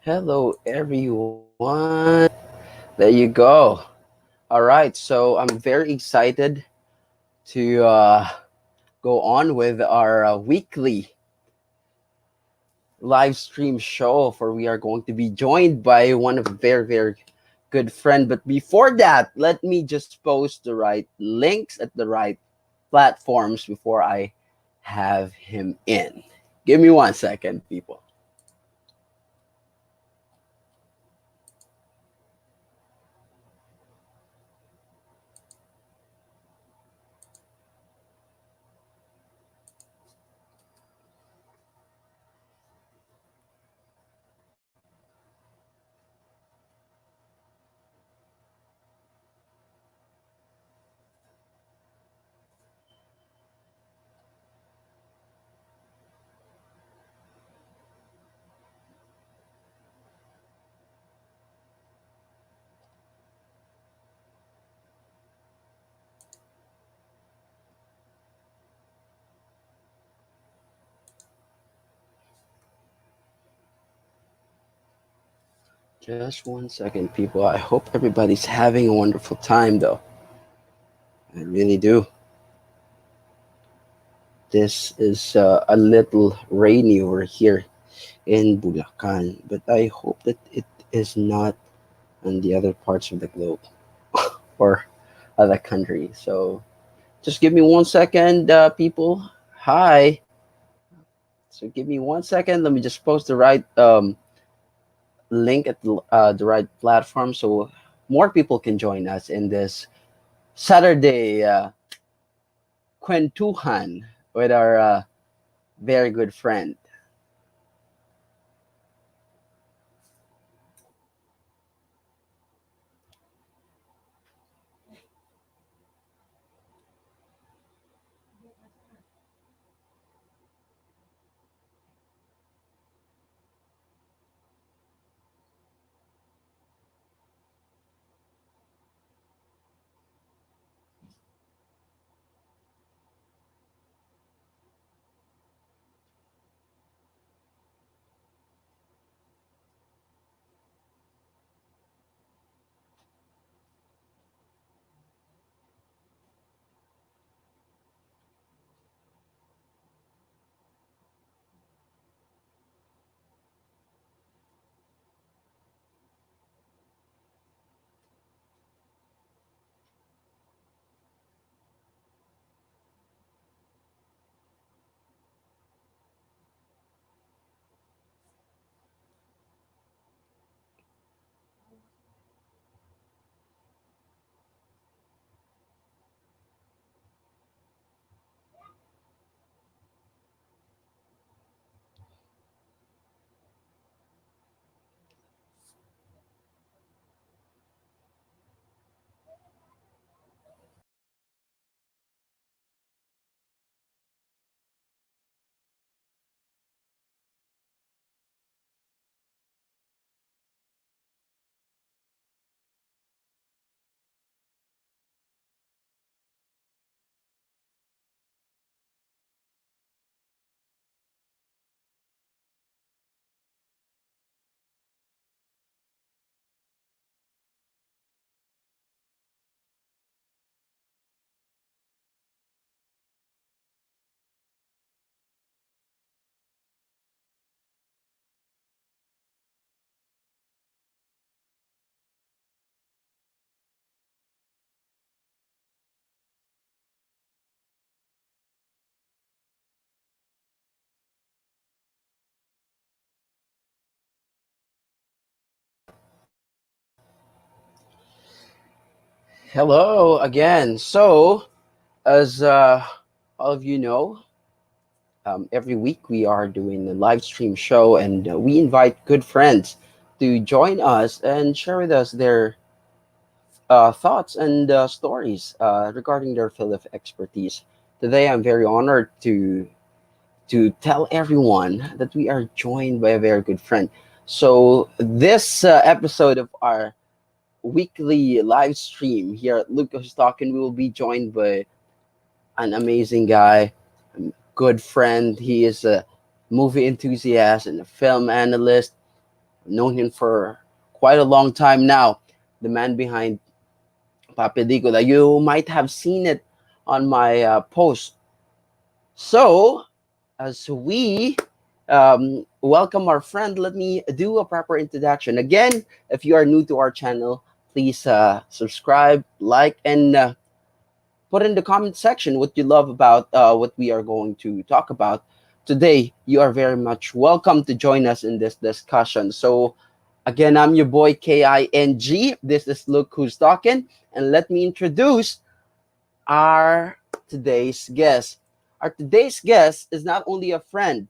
Hello, everyone. There you go. All right, so I'm very excited to go on with our weekly live stream show, for we are going to be joined by one of a very, very good friend. But before that, let me just post the right links at the right platforms before I have him in. Give me 1 second, people. Just 1 second, people. I hope everybody's having a wonderful time, though. I really do. This is a little rainy over here in Bulacan, but I hope that it is not on the other parts of the globe or other country. So just give me 1 second, people. Hi. So give me 1 second. Let me just post the right link at the right platform so more people can join us in this Saturday kwentuhan with our very good friend. Hello again. So, as all of you know, every week we are doing a live stream show, and we invite good friends to join us and share with us their thoughts and stories regarding their field of expertise. Today, I'm very honored to tell everyone that we are joined by a very good friend. So, this episode of our weekly live stream here at Lucas Talking, we will be joined by an amazing guy, a good friend. He is a movie enthusiast and a film analyst, Known him for quite a long time now. The man behind PapiLikula. You might have seen it on my post. So, as we welcome our friend, let me do a proper introduction. Again, if you are new to our channel, please subscribe, like, and put in the comment section what you love about what we are going to talk about today. You are very much welcome to join us in this discussion. So, again, I'm your boy KING. This is Look Who's Talking, and let me introduce our today's guest. Our today's guest is not only a friend,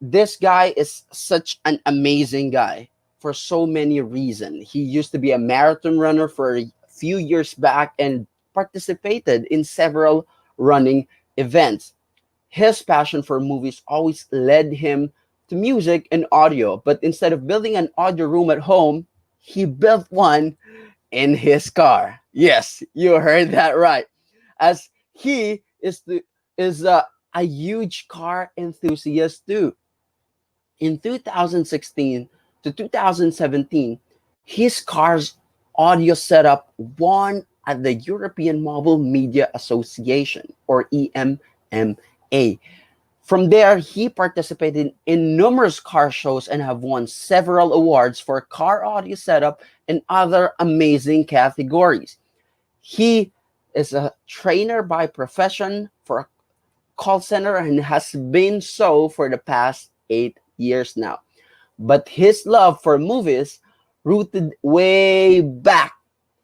this guy is such an amazing guy for so many reasons. He used to be a marathon runner for a few years back and participated in several running events. His passion for movies always led him to music and audio, but instead of building an audio room at home, he built one in his car. Yes, you heard that right. As he is a huge car enthusiast too. In 2016 to 2017, his car's audio setup won at the European Mobile Media Association, or EMMA. From there, he participated in numerous car shows and have won several awards for car audio setup and other amazing categories. He is a trainer by profession for a call center and has been so for the past 8 years now. But his love for movies rooted way back.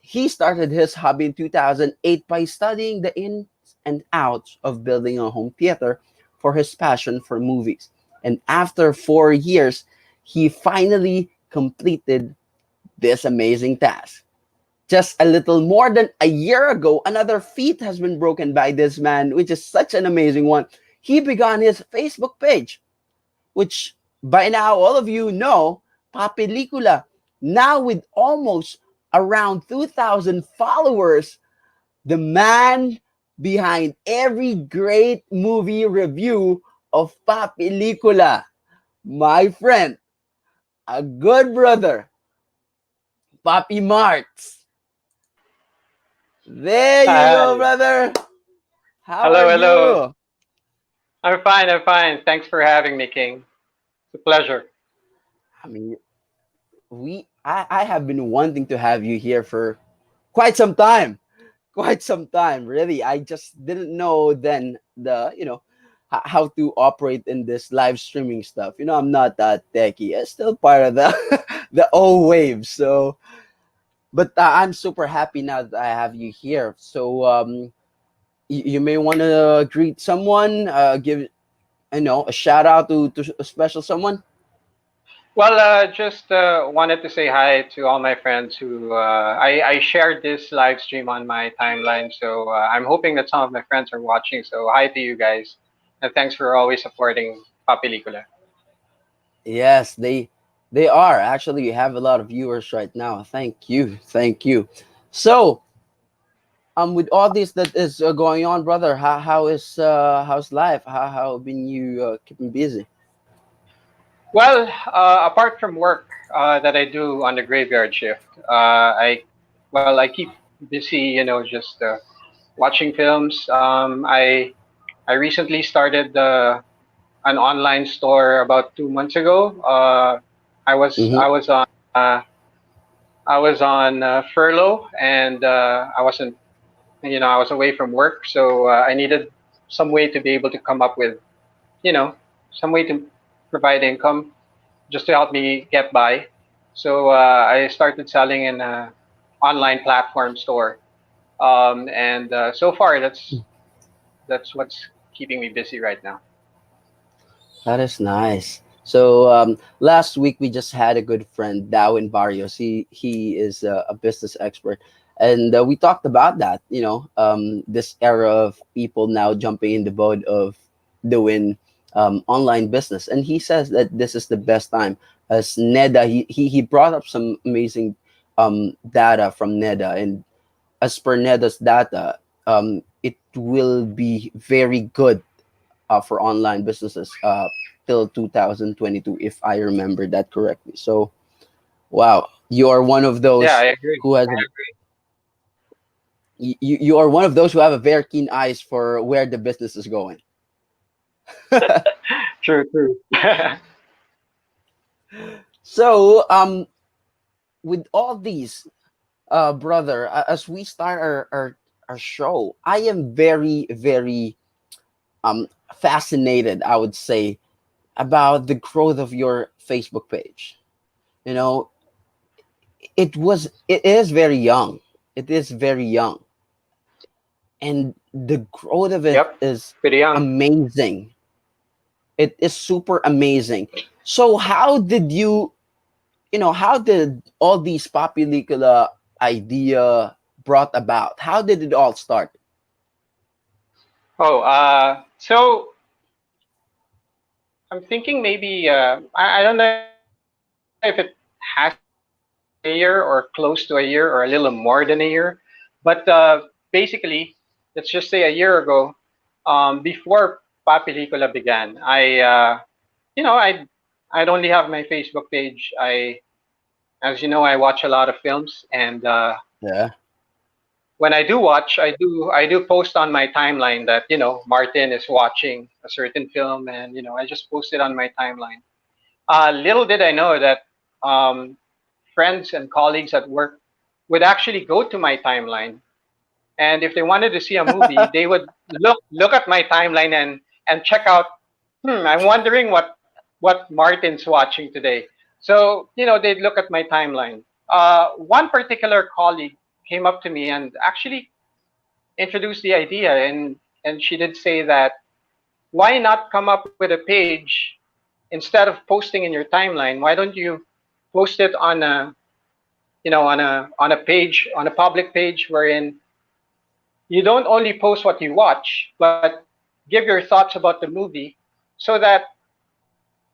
He started his hobby in 2008 by studying the ins and outs of building a home theater for his passion for movies. And after 4 years, he finally completed this amazing task. Just a little more than a year ago, another feat has been broken by this man, which is such an amazing one. He began his Facebook page, which by now all of you know, PapiLikula. Now with almost around 2,000 followers, the man behind every great movie review of PapiLikula, my friend, a good brother, PapiMarts. There you go, Hi. brother. How are Hello, hello. you? I'm fine, I'm fine. Thanks for having me, King. It's a pleasure. I mean, I have been wanting to have you here for quite some time. Quite some time, really. I just didn't know then how to operate in this live streaming stuff. I'm not that techie. It's still part of the the old wave. So, but I'm super happy now that I have you here. So, you may want to greet someone, give a shout out to a special someone. Well, just wanted to say hi to all my friends who I shared this live stream on my timeline. So I'm hoping that some of my friends are watching. So hi to you guys. And thanks for always supporting PapiLikula. Yes, they are actually. You have a lot of viewers right now. Thank you, thank you. So, with all this that is going on, brother, how's life? How been you keeping busy? Well, apart from work that I do on the graveyard shift, I keep busy, just watching films. I recently started an online store about 2 months ago. I was Mm-hmm. I was on uh, I was on furlough, and I was away from work, so I needed some way to be able to come up with you know some way to provide income just to help me get by. So I started selling in a online platform store, and so far that's what's keeping me busy right now. That is nice. So last week we just had a good friend, Darwin Barrios. He is a business expert, and we talked about that. This era of people now jumping in the boat of doing online business, and he says that this is the best time. As NEDA, he brought up some amazing data from NEDA, and as per NEDA's data, it will be very good for online businesses till 2022, if I remember that correctly. So wow, you are one of Yeah, I those agree. who has you are one of those who have a very keen eyes for where the business is going. True, true. So with all these, brother, as we start our show, I am very, very fascinated, I would say, about the growth of your Facebook page. You know, it is very young. It is very young, and the growth of it Yep, is pretty young. amazing. It is super amazing. So how did how did all these Papilikula idea brought about? How did it all start? Oh, so I'm thinking maybe I don't know if it has to be a year or close to a year or a little more than a year, but basically, let's just say a year ago, before Papilicula began, I'd only have my Facebook page. As you know, I watch a lot of films, and Yeah. when I do watch, I do post on my timeline that Martin is watching a certain film, and I just post it on my timeline. Little did I know that um, friends and colleagues at work would actually go to my timeline, and if they wanted to see a movie, they would look at my timeline and check out. I'm wondering what Martin's watching today. So they'd look at my timeline. One particular colleague came up to me and actually introduced the idea, and she did say that why not come up with a page instead of posting in your timeline? Why don't you post it on a on a page, on a public page, wherein you don't only post what you watch, but give your thoughts about the movie, so that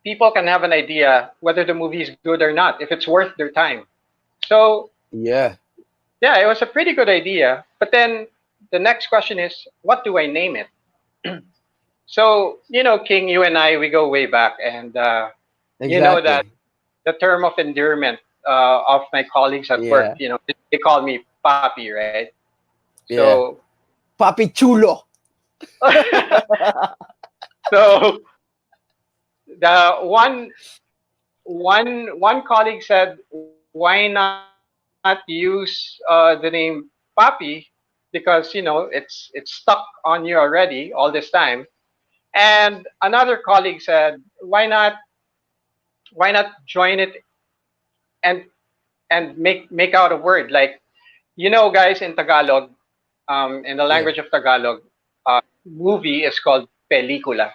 people can have an idea whether the movie is good or not, if it's worth their time. So Yeah. yeah, it was a pretty good idea. But then the next question is, what do I name it? So King, you and I, we go way back, and you know that Exactly. the term of endearment of my colleagues at work, Yeah. they call me Papi, right? Yeah. So Papi chulo. so the one colleague said, why not use the name Papi, because it's stuck on you already all this time. And another colleague said, why not join it and make out a word like, guys, in Tagalog, in the Yeah. language of Tagalog, movie is called pelikula,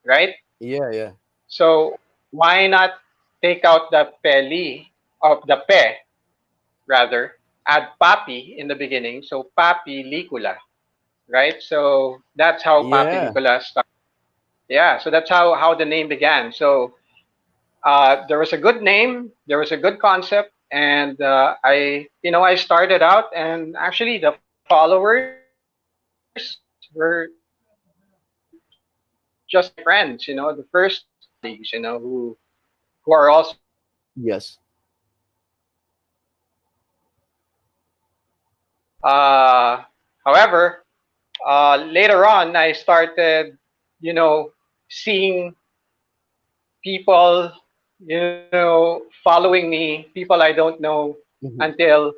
right? Yeah. Yeah. So why not take out the peli of the pe, rather, add papi in the beginning, so PapiLikula, right? So that's how Yeah. PapiLikula started. Yeah, so that's how the name began. So there was a good name, there was a good concept, and I started out, and actually the followers were just my friends, the first colleagues, who are also friends. Yes. However, later on, I started, seeing people, following me, people I don't know, Mhm. until,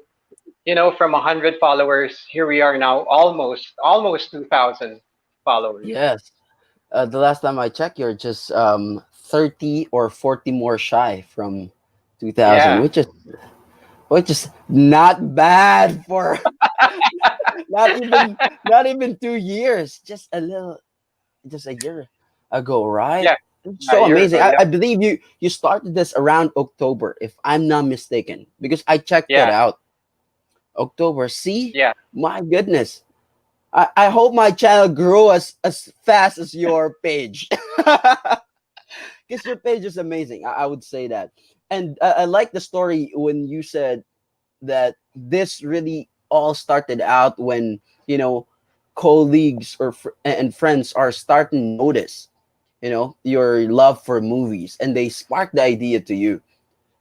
from 100 followers, here we are now, almost 2,000 followers. Yes. The last time I checked, you're just 30 or 40 more shy from 2000, Yeah, which is not bad for not even 2 years, just a year ago, right? yeah, It's a so year ago. amazing. I Yep. believe you started this around October, if I'm not mistaken, because I checked it Yeah, out. October. See, yeah. my goodness. I hope my channel grow as fast as your page. Because your page is amazing. I would say that. And I like the story when you said that this really all started out when, colleagues and friends are starting to notice. your love for movies, and they spark the idea to you.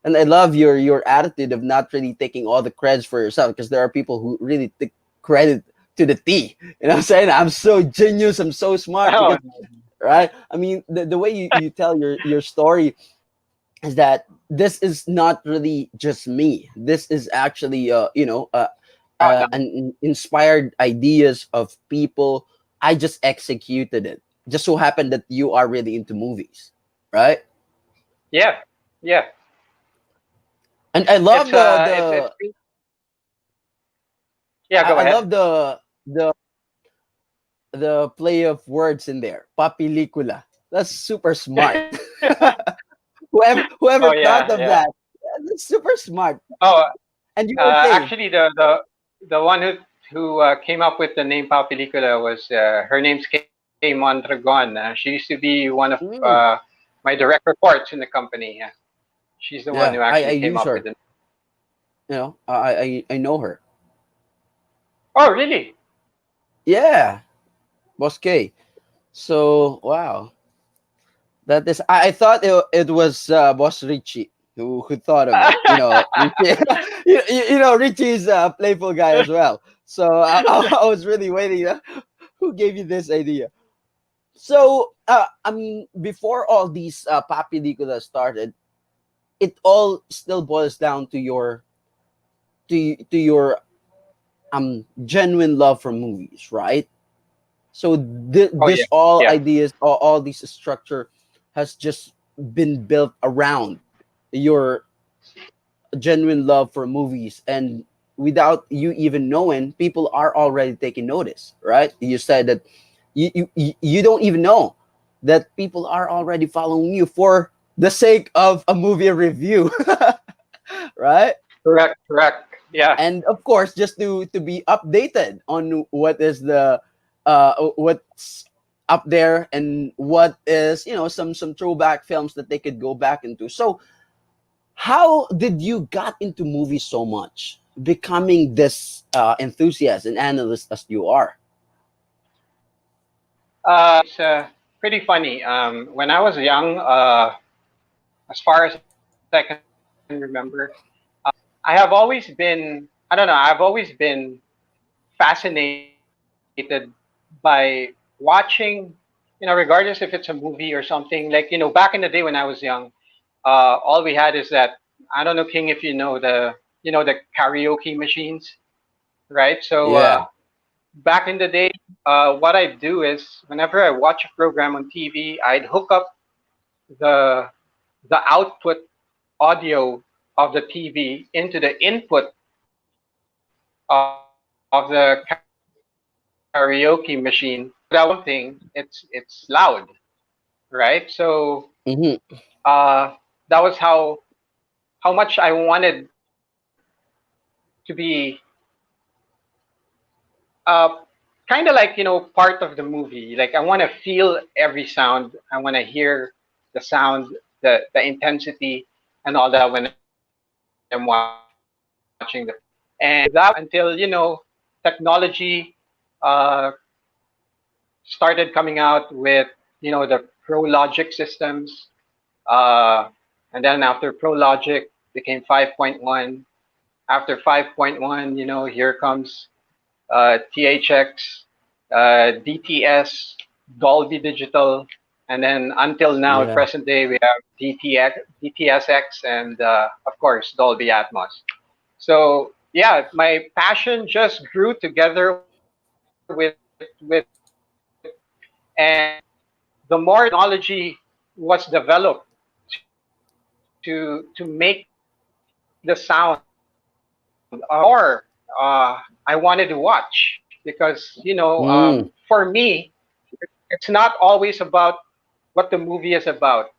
And I love your attitude of not really taking all the credits for yourself, because there are people who really take credit to the T. I'm saying, I'm so genius, I'm so smart, Oh, because right. I mean, the way you tell your story is that this is not really just me. This is actually oh no. an inspired ideas of people. I just executed it. Just so happened that you are really into movies, right? Yeah, yeah. And I love It's the yeah. Go I ahead. love the play of words in there. PapiLikula. That's super smart. Oh Whoever yeah, thought of yeah. that, that's super smart. Oh, And you were saying, actually, the one who came up with the name PapiLikula was her name's Kay Mondragon. She used to be one of mm, my direct reports in the company. Yeah. She's the one who yeah, actually I came use up with her. it. I know her. Oh, really? Yeah, Boss K. So wow, that is. I thought it was Boss Richie who thought of it. Richie. Richie's a playful guy as well. So I was really waiting. Who gave you this idea? So I mean, before all these Papilicula started, it all still boils down to your genuine love for movies, right? So Oh yeah, this all yeah. ideas, all this structure has just been built around your genuine love for movies, and without you even knowing, people are already taking notice, right? You said that you don't even know that people are already following you for the sake of a movie review, right? Correct, correct. Yeah. And of course, just to be updated on what is the what's up there, and what is some throwback films that they could go back into. So how did you got into movies so much, becoming this enthusiast and analyst as you are? It's pretty funny. When I was young, as far as I can remember, I have always been, I don't know, I've always been fascinated by watching, regardless if it's a movie or something. Like, back in the day when I was young, all we had is that, I don't know, King, if you know the karaoke machines, right? So Yeah. back in the day, what I'd do is whenever I watch a program on TV, I'd hook up the the output audio of the TV into the input of the karaoke machine. Whenever that one thing, it's loud, right? So Mm-hmm. that was how much I wanted to be uh, kind of like part of the movie. Like I want to feel every sound. I want to hear the sound, the intensity, and all that when I'm watching the film. And that was until technology uh, started coming out with the Pro Logic systems, uh, and then after Pro Logic became 5.1. After 5.1, here comes THX, DTS, Dolby Digital, and then until now, Yeah. present day, we have DTSX, and of course Dolby Atmos. So yeah, my passion just grew together with it, and the more technology was developed to make the sound, the more I wanted to watch because Mm. for me, it's not always about what the movie is about.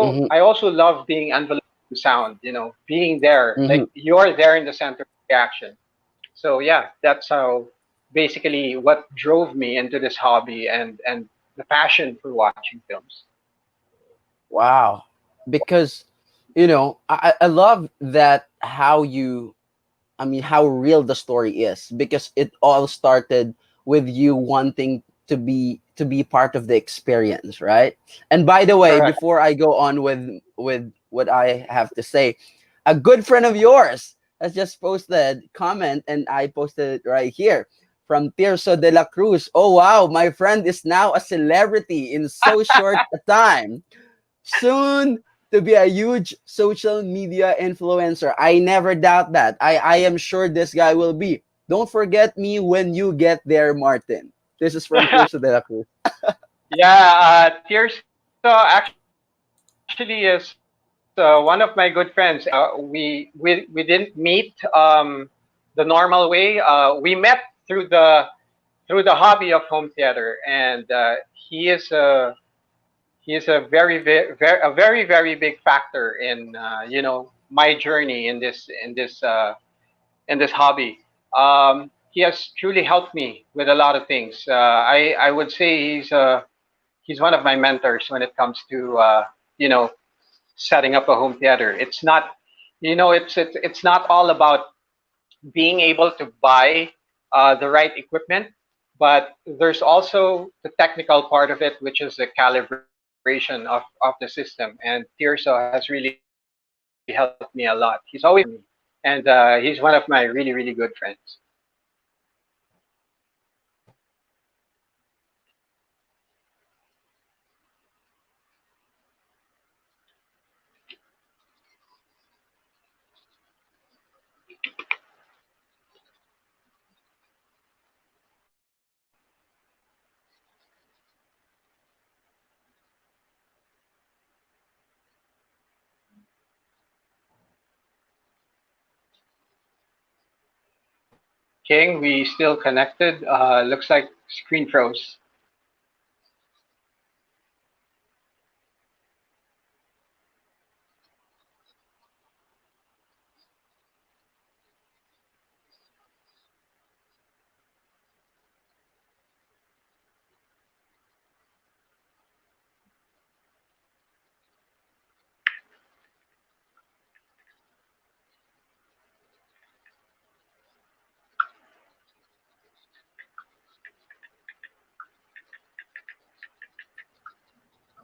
Mm-hmm. I also love being enveloped in sound, being there, Mm-hmm. like you're there in the center of the action. So yeah, that's how basically what drove me into this hobby and the passion for watching films. Wow. Because I love that how you, I mean, how real the story is, because it all started with you wanting. to be part of the experience, right? And by the way, Correct. before I go on with what I have to say, a good friend of yours has just posted comment, and I posted it right here from Tirso de la Cruz. Oh wow, my friend is now a celebrity in so short a time. Soon to be a huge social media influencer. I never doubt that. I am sure this guy will be. Don't forget me when you get there, Martin. This is from Tirso de la Cruz. Yeah, Tirso actually is one of my good friends. We didn't meet the normal way. We met through the hobby of home theater, and he is a very big factor in my journey in this hobby. He has truly helped me with a lot of things. I would say he's one of my mentors when it comes to you know setting up a home theater. It's not it's not all about being able to buy the right equipment, but there's also the technical part of it, which is the calibration of the system. And Tirso has really helped me a lot. He's always there for me, and he's one of my really good friends. King, we still connected? Looks like screen froze.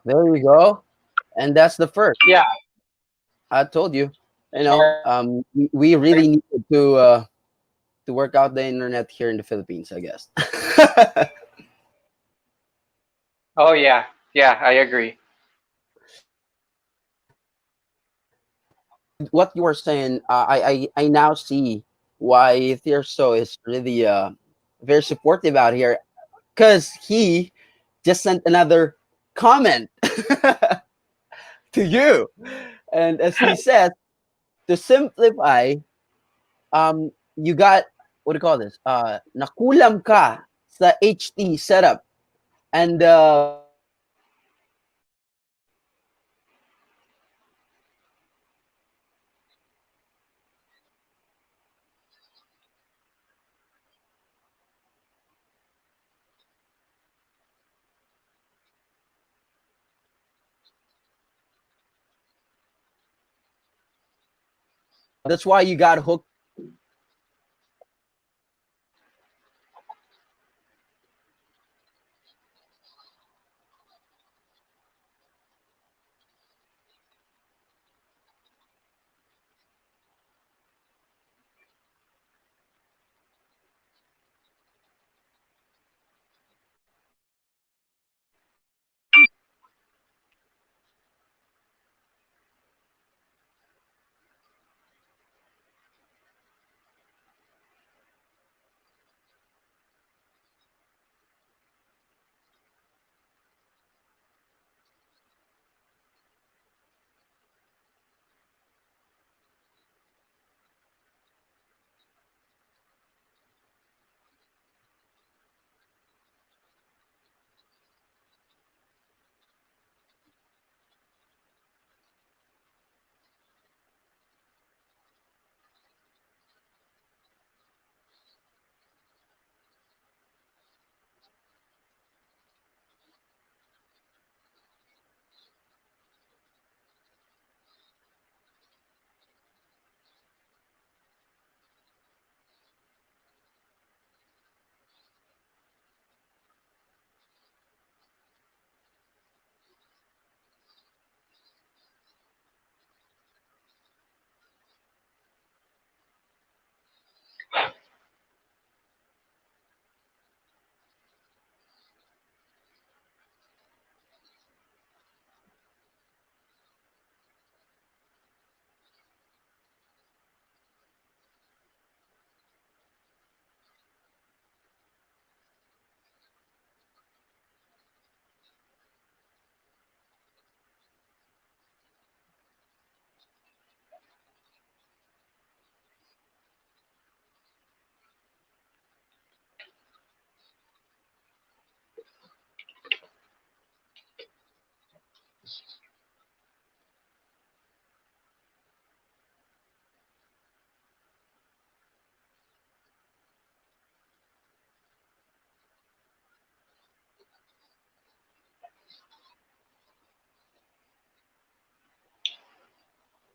There you go. And that's the first. Yeah, I told you. sorry. We really needed to work out the internet here in the Philippines, I guess. Oh yeah, yeah, I agree. With what you were saying, I now see why Thierso is really very supportive out here, because he just sent another comment to you. And as he says, to simplify, you got, what do you call this? Nakulam ka sa HT setup. And that's why you got hooked.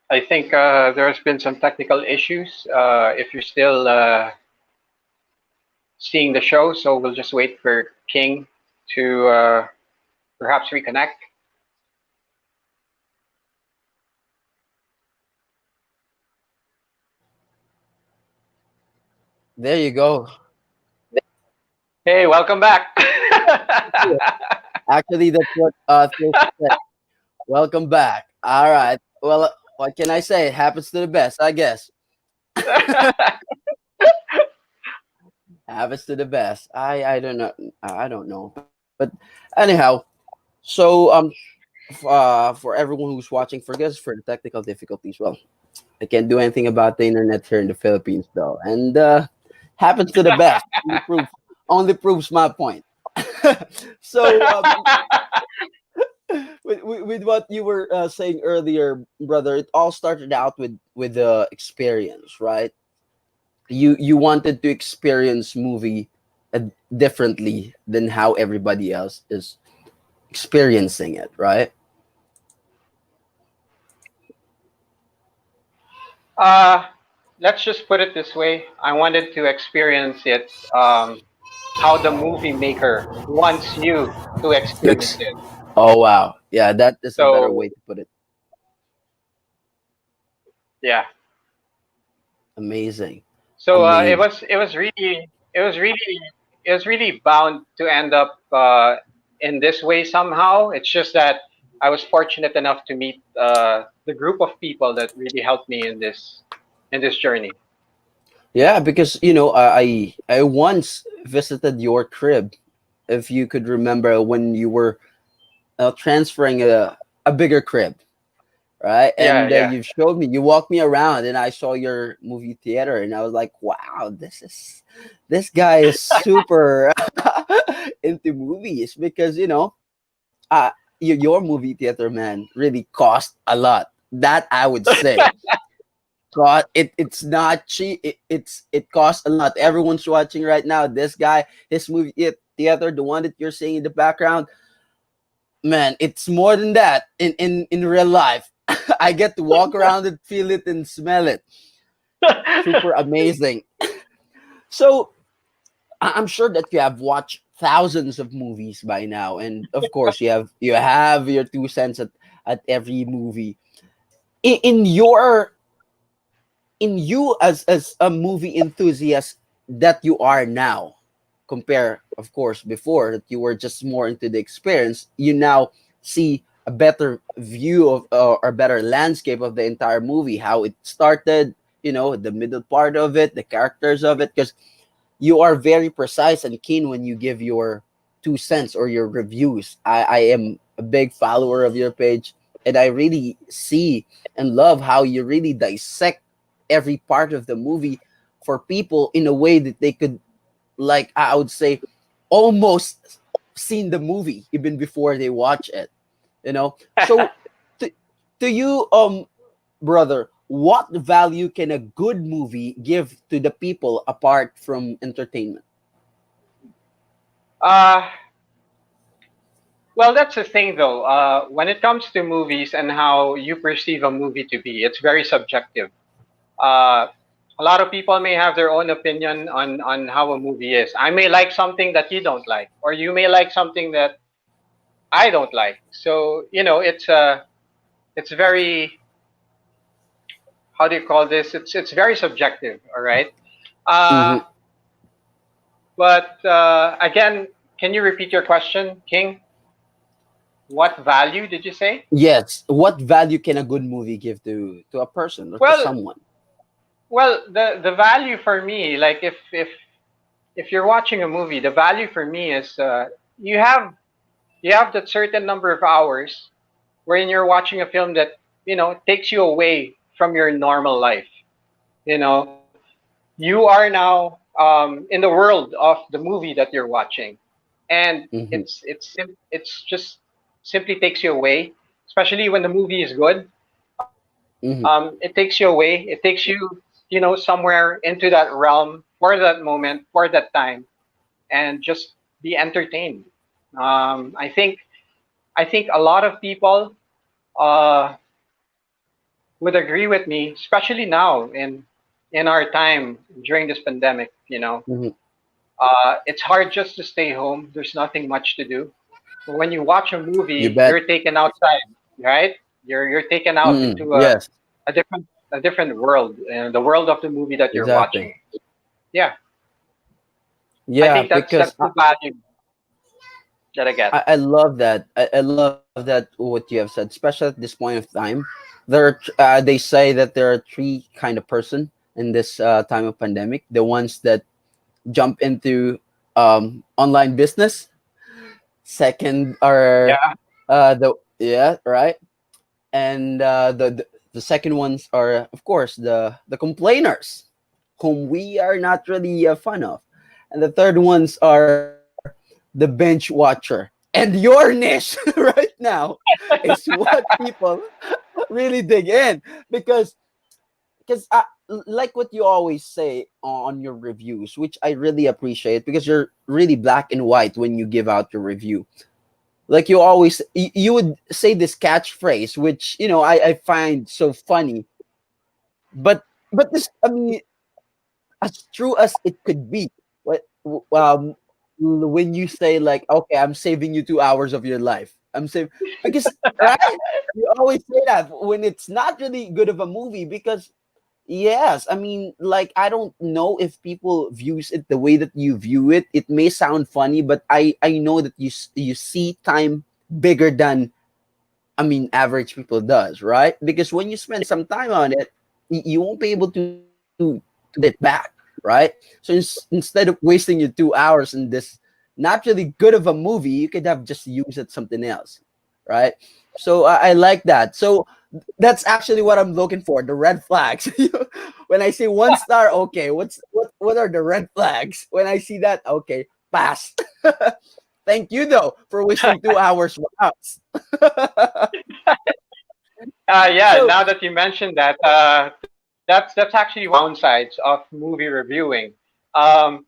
I think there has been some technical issues. If you're still seeing the show, so we'll just wait for King to perhaps reconnect. There you go. Hey, welcome back. Actually, that's what Phil said. Welcome back. All right. Well, what can I say? It happens to the best, I guess. Happens to the best. I don't know. I don't know. But anyhow, so for everyone who's watching, forgive us for the technical difficulties. Well, I can't do anything about the internet here in the Philippines, though, and happens to the best. Only proves my point. So with what you were saying earlier, brother, it all started out with the experience, right? You wanted to experience movie uh, differently than how everybody else is experiencing it, right? uh, let's just put it this way. I wanted to experience it how the movie maker wants you to experience Ex- it. oh wow, yeah, that is a better So way to put it. yeah. Amazing, So amazing. it was really bound to end up in this way somehow. It's just that I was fortunate enough to meet the group of people that really helped me in this journey. Yeah, because I once visited your crib, if you could remember when you were transferring a bigger crib, right? Yeah, And yeah. you showed me, you walked me around, and I saw your movie theater, and I was like, wow, this guy is super into movies because your movie theater, man, really cost a lot. That I would say. God, it's not cheap. It costs a lot. Everyone's watching right now. This guy, his movie theater, the one that you're seeing in the background, man, it's more than that in real life. I get to walk around and feel it and smell it. Super amazing. So I'm sure that you have watched thousands of movies by now, and of course you have your 2 cents at every movie. In your in you as a movie enthusiast that you are now, compare of course before that you were just more into the experience, you now see a better view of or better landscape of the entire movie, how it started, the middle part of it, the characters of it, because you are very precise and keen when you give your 2 cents or your reviews. I am a big follower of your page, and I really see and love how you really dissect every part of the movie for people in a way that they could, like, I would say, almost seen the movie even before they watch it. So to, to you, brother, what value can a good movie give to the people apart from entertainment? uh, well, that's the thing though. When it comes to movies and how you perceive a movie to be, it's very subjective. Uh, a lot of people may have their own opinion on how a movie is. I may like something that you don't like, or you may like something that I don't like. So it's very, how do you call this? It's very subjective. All right. Uh, Hmm. but again, can you repeat your question, King? What value did you say? Yes. What value can a good movie give to a person or to Well, someone? the value for me, like if you're watching a movie, the value for me is you have you have that certain number of hours wherein you're watching a film that takes you away from your normal life. You know, you are now in the world of the movie that you're watching, and Hmm. it's just simply takes you away, especially when the movie is good. Hmm. It takes you away. It takes you, somewhere into that realm for that moment, for that time, and just be entertained. I think a lot of people uh, would agree with me, especially now in our time during this pandemic. Mhm. It's hard just to stay home. There's nothing much to do. But when you watch a You movie, bet. you're taken outside, right? You're taken out Mm, into yes, a different world, the world of the movie that you're exactly. watching. Yeah, I Yeah, think that's because the value that I get. I love that. I love that what you have said, especially at this point of time. They say that there are three kind of person in this time of pandemic. The ones that jump into online business. Second are Yeah, the yeah right, and the second ones are of course the complainers, whom we are not really fun of, and the third ones are the bench watcher. And your niche right now is what people really dig in, because because like what you always say on your reviews, which I really appreciate, because you're really black and white when you give out your review. Like you would say this catchphrase, which I find so funny, but this, I mean, as true as it could be. What when you say like, okay, I'm saving you 2 hours of your life. I'm saving, because right, you always say that when it's not really good of a movie, because yes, I mean, like, I don't know if people views it the way that you view it. It may sound funny, but I know that you see time bigger than, I mean, average people does, right? Because when you spend some time on it, you won't be able to get it back, right? So instead of wasting your 2 hours in this not really good of a movie, you could have just used it something else, right? So I like that. So that's actually what I'm looking for, the red flags. When I say 1 star, okay, what are the red flags? When I see that, okay, pass. Thank you though for wasting 2 hours with us. yeah. So Now that you mentioned that, that's actually one of the downsides of movie reviewing. Um,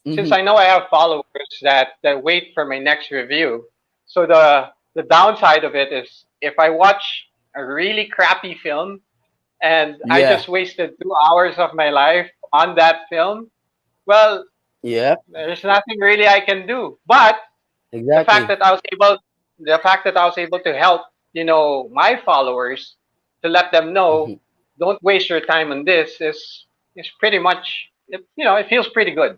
since mhm, I know I have followers that wait for my next review, so the downside of it is if I watch a really crappy film and I yeah, just wasted 2 hours of my life on that film, well, yeah, there's nothing really I can do. But the fact exactly. that I was able, the fact that I was able to help, my followers, to let them know, Mhm. don't waste your time on this, is pretty much, it feels pretty good.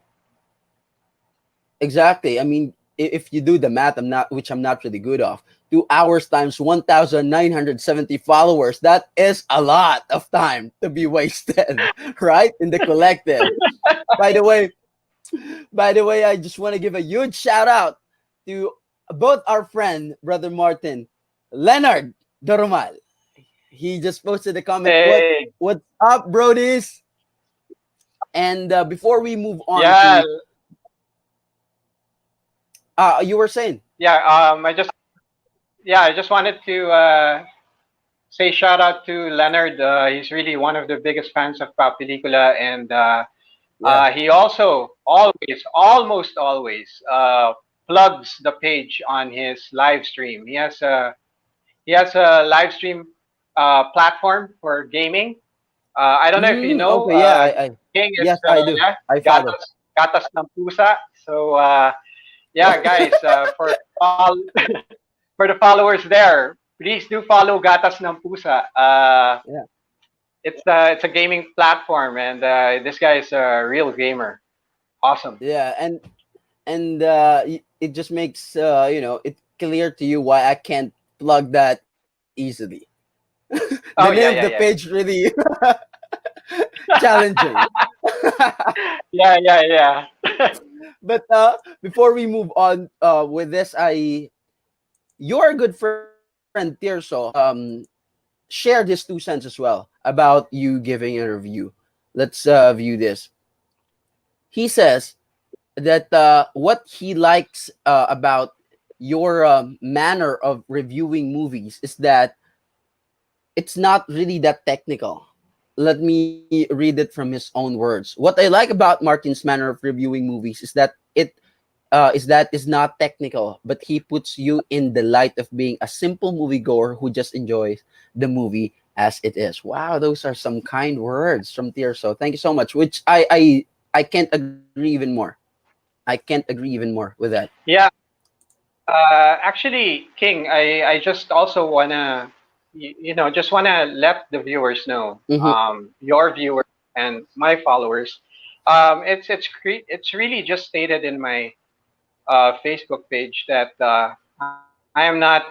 Exactly. I mean, if you do the math, which I'm not really good of. 2 hours times 1,970 followers. That is a lot of time to be wasted, right? In the collective. By the way, I just want to give a huge shout out to both our friend, Brother Martin, Leonard Doromal. He just posted a comment. Hey, What's up, Brodies? And before we move on yeah, to, you were saying, yeah. I just wanted to say shout out to Leonard. He's really one of the biggest fans of PapiLikula, and yeah. he also almost always, plugs the page on his live stream. He has a live stream platform for gaming. I don't know if you know. Okay, yeah, King is yes, I do. I follow. Gatas ng Pusa. So yeah, guys, for the followers there, please do follow Gatas ng Pusa. Yeah, It's a gaming platform, and this guy is a real gamer. Awesome. yeah, and it just makes it clear to you why I can't plug that easily. The name of the Oh yeah, page yeah, yeah, really challenging. yeah, yeah, yeah. But before we move on with this, your good friend Tirso shared his 2 cents as well about you giving a review. Let's view this. He says that what he likes about your manner of reviewing movies is that it's not really that technical. Let me read it from his own words. What I like about Martin's manner of reviewing movies is that is not technical, but he puts you in the light of being a simple moviegoer who just enjoys the movie as it is. Wow, those are some kind words from Tier. So thank you so much. Which I can't agree even more. I can't agree even more with that. Yeah. Actually, King, I just also wanna, just wanna let the viewers know, Mm-hmm. your viewers and my followers, it's really just stated in my Facebook page that I am not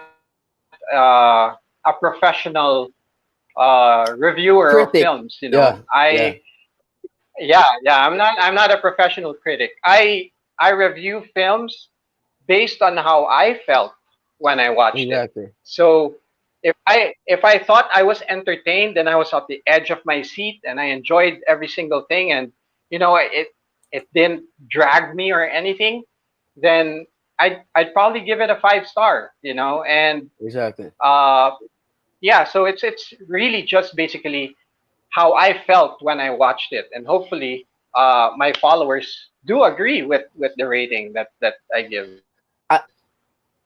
a professional reviewer of films. Critic. Yeah, yeah, Yeah, I'm not a professional critic. I review films based on how I felt when I watched it. exactly. So if I thought I was entertained and I was at the edge of my seat and I enjoyed every single thing, and it didn't drag me or anything, then I'd probably give it a 5 star. And Exactly. uh, yeah, so it's really just basically how I felt when I watched it, and hopefully my followers do agree with the rating that I give. I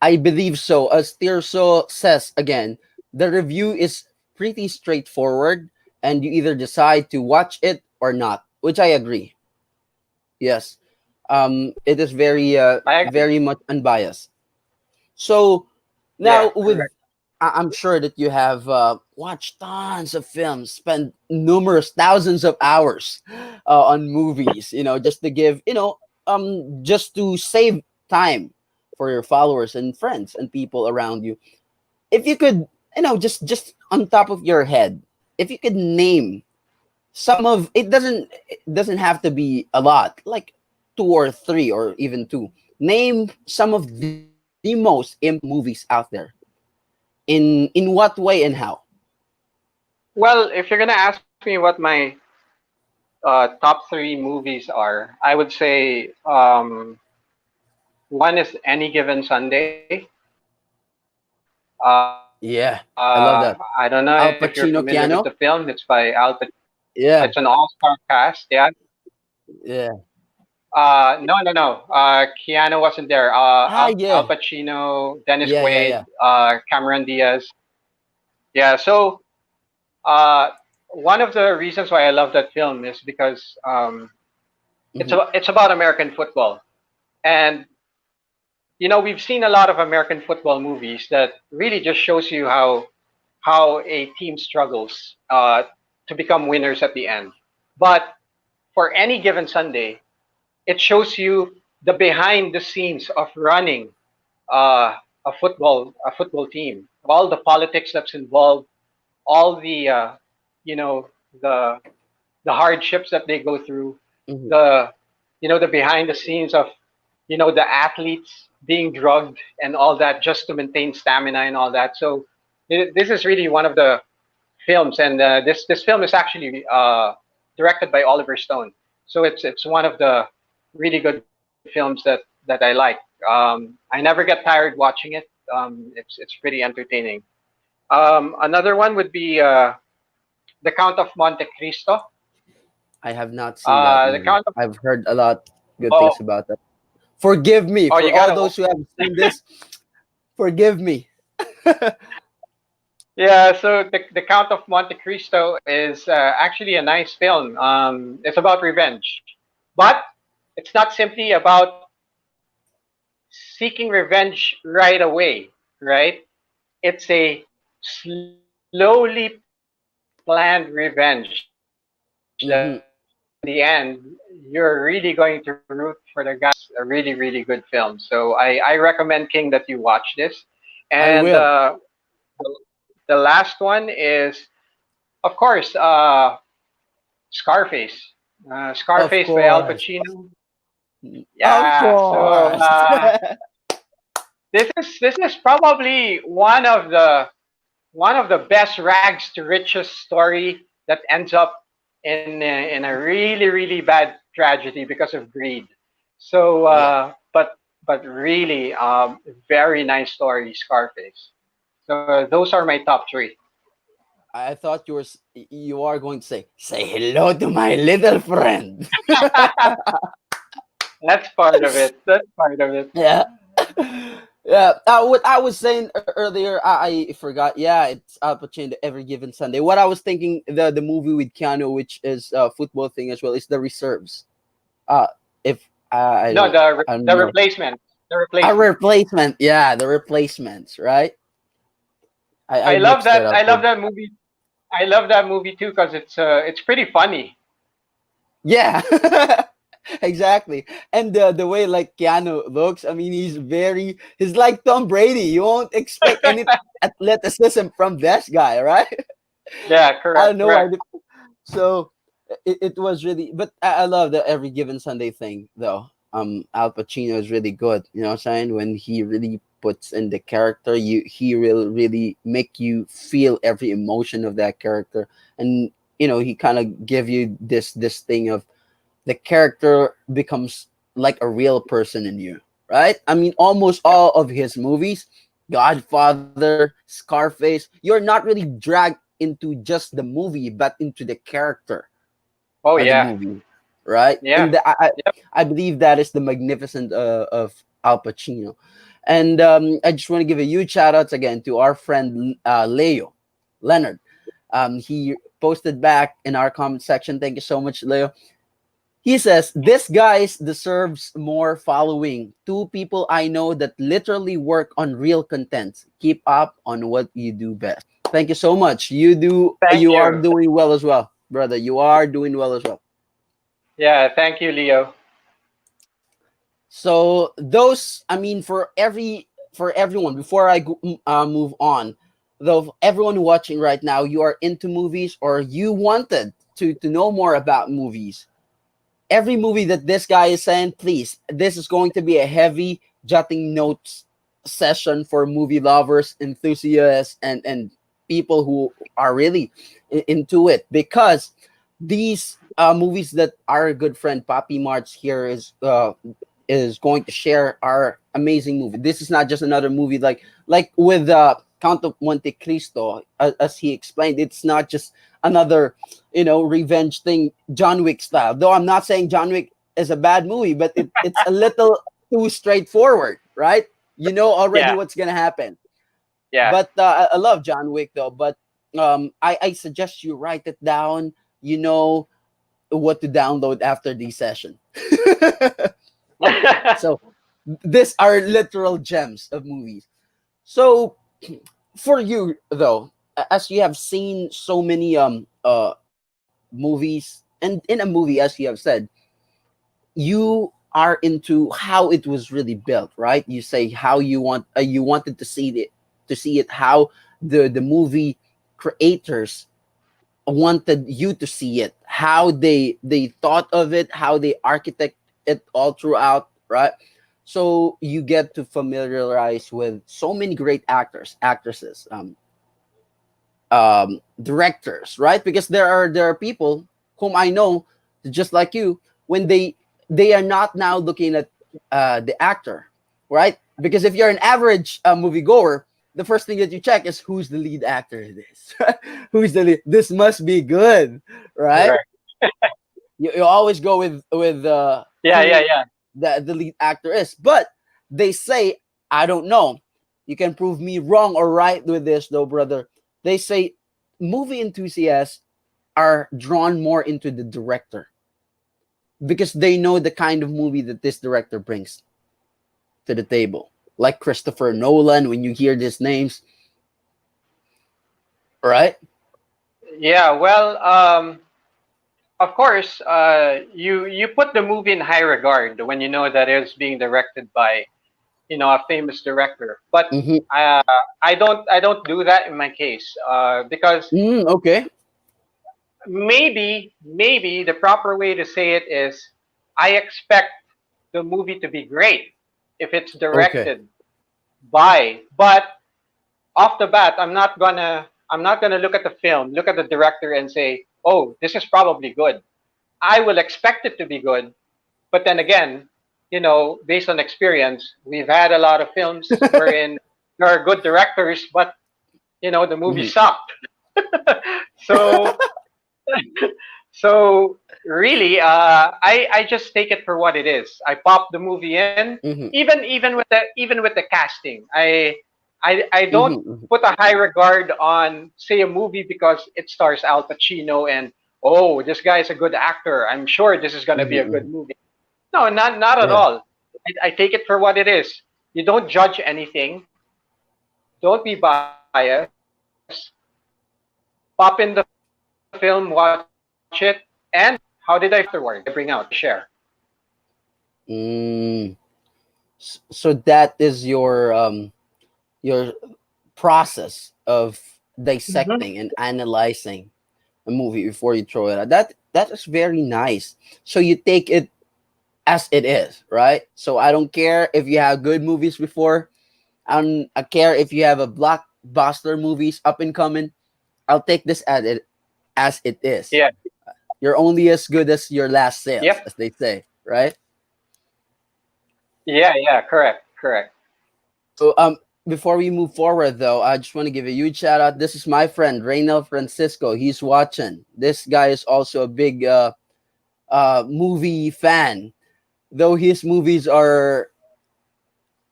I believe so. As Tirso says again, the review is pretty straightforward, and you either decide to watch it or not, which I agree. Yes, it is I agree. very much unbiased. So now Yeah, with correct. I'm sure that you have watched tons of films, spent numerous thousands of hours on movies, just to give, just to save time for your followers and friends and people around you. If you could, just on top of your head, if you could name some of it doesn't have to be a lot, like two or three or even two. Name some of the most important movies out there. In what way and how? Well, if you're gonna ask me what my top 3 movies are, I would say one is Any Given Sunday. I don't Yeah, know if I you're love that. familiar with the Al film. It's Pacino, by Al Keanu. Pacino. It's an all-star Yeah, cast. Yeah. yeah. No, no, no. Keanu wasn't there. Al Yeah, Pacino, Dennis yeah, yeah, Quaid, yeah. Cameron Diaz. Yeah. So uh, one of the reasons why I love that film is because Hmm. it's about American football, and we've seen a lot of American football movies that really just shows you how a team struggles to become winners at the end. But for Any Given Sunday, it shows you the behind the scenes of running a football team, all the politics that's involved, all the you know the the hardships that they go through, Hmm. the the behind the scenes of the athletes being drugged and all that just to maintain stamina and all that. So this is really one of the films, and this film is actually directed by Oliver Stone. So it's one of the really good films that I like. I never get tired watching it. It's pretty entertaining. Another one would be The Count of Monte Cristo. I have not seen that The movie. Count of I've heard a lot good things oh about that. Forgive me oh for you all gotta those who have seen this. Forgive me. Yeah, so the Count of Monte Cristo is actually a nice film. It's about revenge, but it's not simply about seeking revenge right away, right? It's a slowly planned revenge that in the Hmm. end you're really going to root for the guy. A really, really good film. So I recommend King that you watch this. And I will. the last one is, of course, Scarface. Of Scarface by Al course. Pacino. Of Yeah. So course. this is probably one of the best rags to riches story that ends up in a really really bad tragedy because of greed. So, Yeah. but really, very nice story, Scarface. So those are my top 3. I thought you are going to say hello to my little friend. That's part of it. That's part of it. Yeah. Yeah, what I was saying earlier, I forgot. Yeah, it's Al Pacino every given Sunday. What I was thinking, the movie with Keanu, which is a football thing as well, is the reserves. Uh, if I No, don't, I don't the know, replacement. The a replacement. replacement. Yeah, the replacements, right? I I love mixed it that. up I love with. that movie. I love that movie too because it's pretty funny. Yeah, exactly. And the way like Keanu looks, I mean, he's like Tom Brady. You won't expect any athleticism from this guy, right? Yeah, I correct, don't know why. correct. So it was really, but I love the every given Sunday thing though. Al Pacino is really good. You know what I'm saying? When he really puts in the character, he will really make you feel every emotion of that character, and he kind of give you this thing of the character becomes like a real person in you, right? I mean, almost Yeah. all of his movies, Godfather, Scarface, you're not really dragged into just the movie, but into the character Oh of the yeah. movie, right? Yeah. And Yep. I believe that is the magnificent of Al Pacino. And I just want to give a huge shout outs again to our friend Leo Leonard. He posted back in our comment section. Thank you so much, Leo. He says, this guy deserves more following. Two people I know that literally work on real content. Keep up on what you do best. Thank you so much. Thank You are you. doing well as well, brother. You are doing well as well. Yeah, thank you, Leo. So those, I mean, for everyone, before I move on, though, everyone watching right now, you are into movies or you wanted to know more about movies, every movie that this guy is saying, please, this is going to be a heavy jotting notes session for movie lovers, enthusiasts, and people who are really into it, because these movies that our good friend PapiMarts here is going to share are amazing movie. This is not just another movie like with Count of Monte Cristo, as he explained. It's not just another revenge thing, John Wick style. Though I'm not saying John Wick is a bad movie, but it's a little too straightforward, right? You know already Yeah, what's gonna happen. yeah. But I love John Wick though. But I suggest you write it down. You know what to download after the session. So these are literal gems of movies. So for you though, as you have seen so many movies, and in a movie, as you have said, you are into how it was really built, right? You say how you wanted to see it, how the movie creators wanted you to see it, how they thought of it, how they architect it all throughout, right? So you get to familiarize with so many great actors, actresses, directors, right? Because there are people whom I know, just like you, when they are not now looking at the actor, right? Because if you're an average moviegoer, the first thing that you check is who's the lead actor in this. Who's the lead? This must be good, right? Correct. You always go with Yeah, yeah, who yeah. the lead actor is. But they say, I don't know. You can prove me wrong or right with this, though, brother. They say movie enthusiasts are drawn more into the director because they know the kind of movie that this director brings to the table. Like Christopher Nolan, when you hear these names, right? Yeah, well, of course, you put the movie in high regard when you know that it's being directed by a famous director. But Mm-hmm. uh, I don't do that in my case because Okay. maybe the proper way to say it is I expect the movie to be great if it's Okay. directed by, but off the bat, I'm not gonna look at the film, look at the director, and say, "Oh, this is probably good." I will expect it to be good, but then again, based on experience, we've had a lot of films wherein there are good directors, but the movie Mm-hmm. sucked. So, so really, I just take it for what it is. I pop the movie in, Mm-hmm. even with the casting. I don't Mm-hmm. put a high regard on, say, a movie because it stars Al Pacino and, oh, this guy is a good actor. I'm sure this is going to be a Mm-hmm. good movie. No, not at Yeah. all. I take it for what it is. You don't judge anything. Don't be biased. Pop in the film, watch it, and how did I feel afterward? What did I bring out? What did I share? Mm. So that is your process of Hmm. dissecting and analyzing a movie before you throw it out. That is very nice. So you take it as it is, right? So I don't care if you have good movies before. I care if you have a blockbuster movies up and coming. I'll take this as it is. Yeah. You're only as good as your last sales, Yep. as they say, right? Yeah. Yeah. Correct. Correct. So before we move forward though, I just want to give a huge shout out. This is my friend Reynel Francisco. He's watching. This guy is also a big movie fan, though his movies are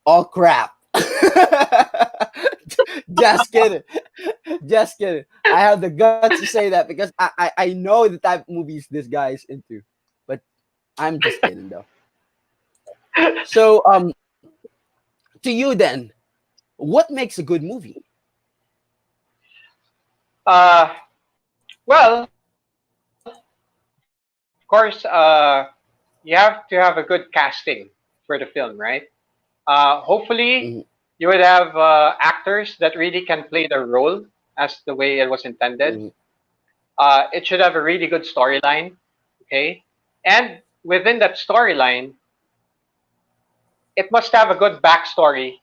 all crap. Just kidding. Just kidding. I have the guts to say that because I know the type of movies this guy is into. But I'm just kidding though. So to you then, what makes a good movie? Uh, well, of course, you have to have a good casting for the film, right? Hopefully, Mm-hmm. you would have actors that really can play the role as the way it was intended. Mm-hmm. It should have a really good storyline, okay? And within that storyline, it must have a good backstory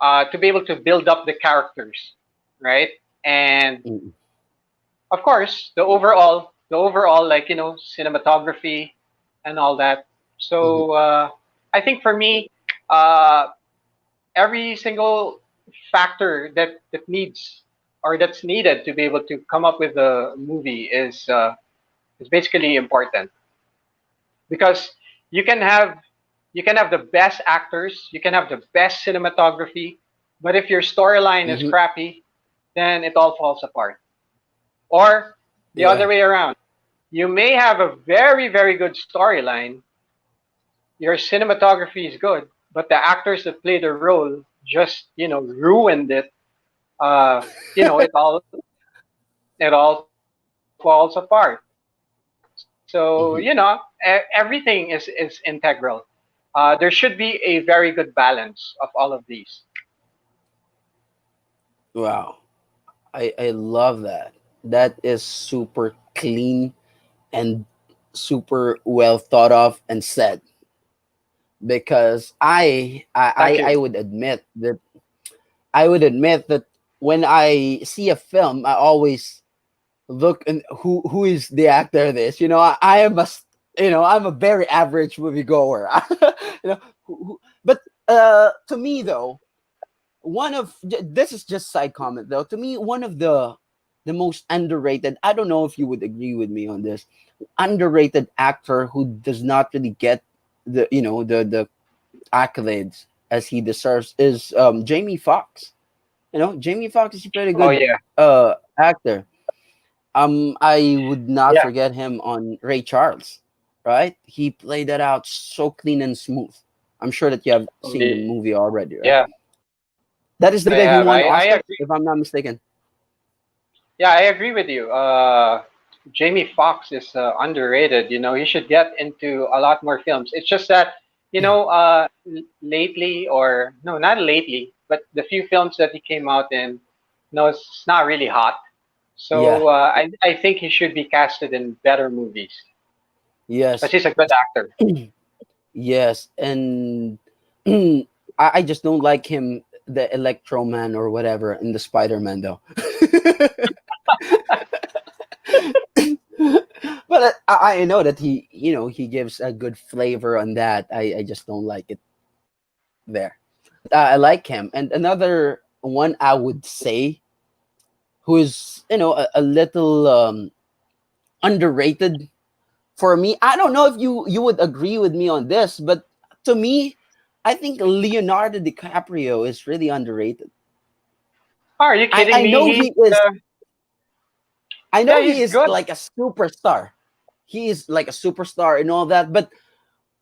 to be able to build up the characters, right? And Mm-hmm. of course, the overall, like, cinematography and all that. Mm-hmm. So I think for me, uh, every single factor that needs or that's needed to be able to come up with a movie is basically important because you can have you can have the best actors, you can have the best cinematography, but if your storyline is Mm-hmm. crappy, then it all falls apart. Or the Yeah. other way around, you may have a very, very good storyline, your cinematography is good, but the actors that play the role just, ruined it. You know, it all falls apart. So, Mm-hmm. everything is integral. There should be a very good balance of all of these. Wow. I love that. That is super clean and super well thought of and said. Because Thank I you. would admit that when I see a film, I always look and who is the actor of this. I am I'm a very average moviegoer. But to me though, this is just side comment though. To me, one of the most underrated. I don't know if you would agree with me on this. Underrated actor who does not really get the accolades as he deserves is Jamie Foxx. Jamie Foxx is a pretty Oh good yeah, actor. I would not yeah, forget him on Ray Charles. Right, he played that out so clean and smooth. I'm sure that you have seen the indeed. movie already, right? Yeah, That is the movie I that he have. won I Oscar, agree. if I'm not mistaken. Yeah, I agree with you. Jamie Foxx is underrated. He should get into a lot more films. It's just that, lately, or no, not lately, but the few films that he came out in, it's not really hot. Yeah. So I think he should be casted in better movies because Yes. he's a good actor. Yes. And I just don't like him, the Electro Man or whatever, in the Spider Man though. But I know that he gives a good flavor on that. I just don't like it there. But I like him. And another one I would say who is a little underrated for me, I don't know if you would agree with me on this, but to me, I think Leonardo DiCaprio is really underrated. Oh, are you I kidding I me? know he is. I Yeah, know he's he is good. like a superstar. He is like a superstar and all that, but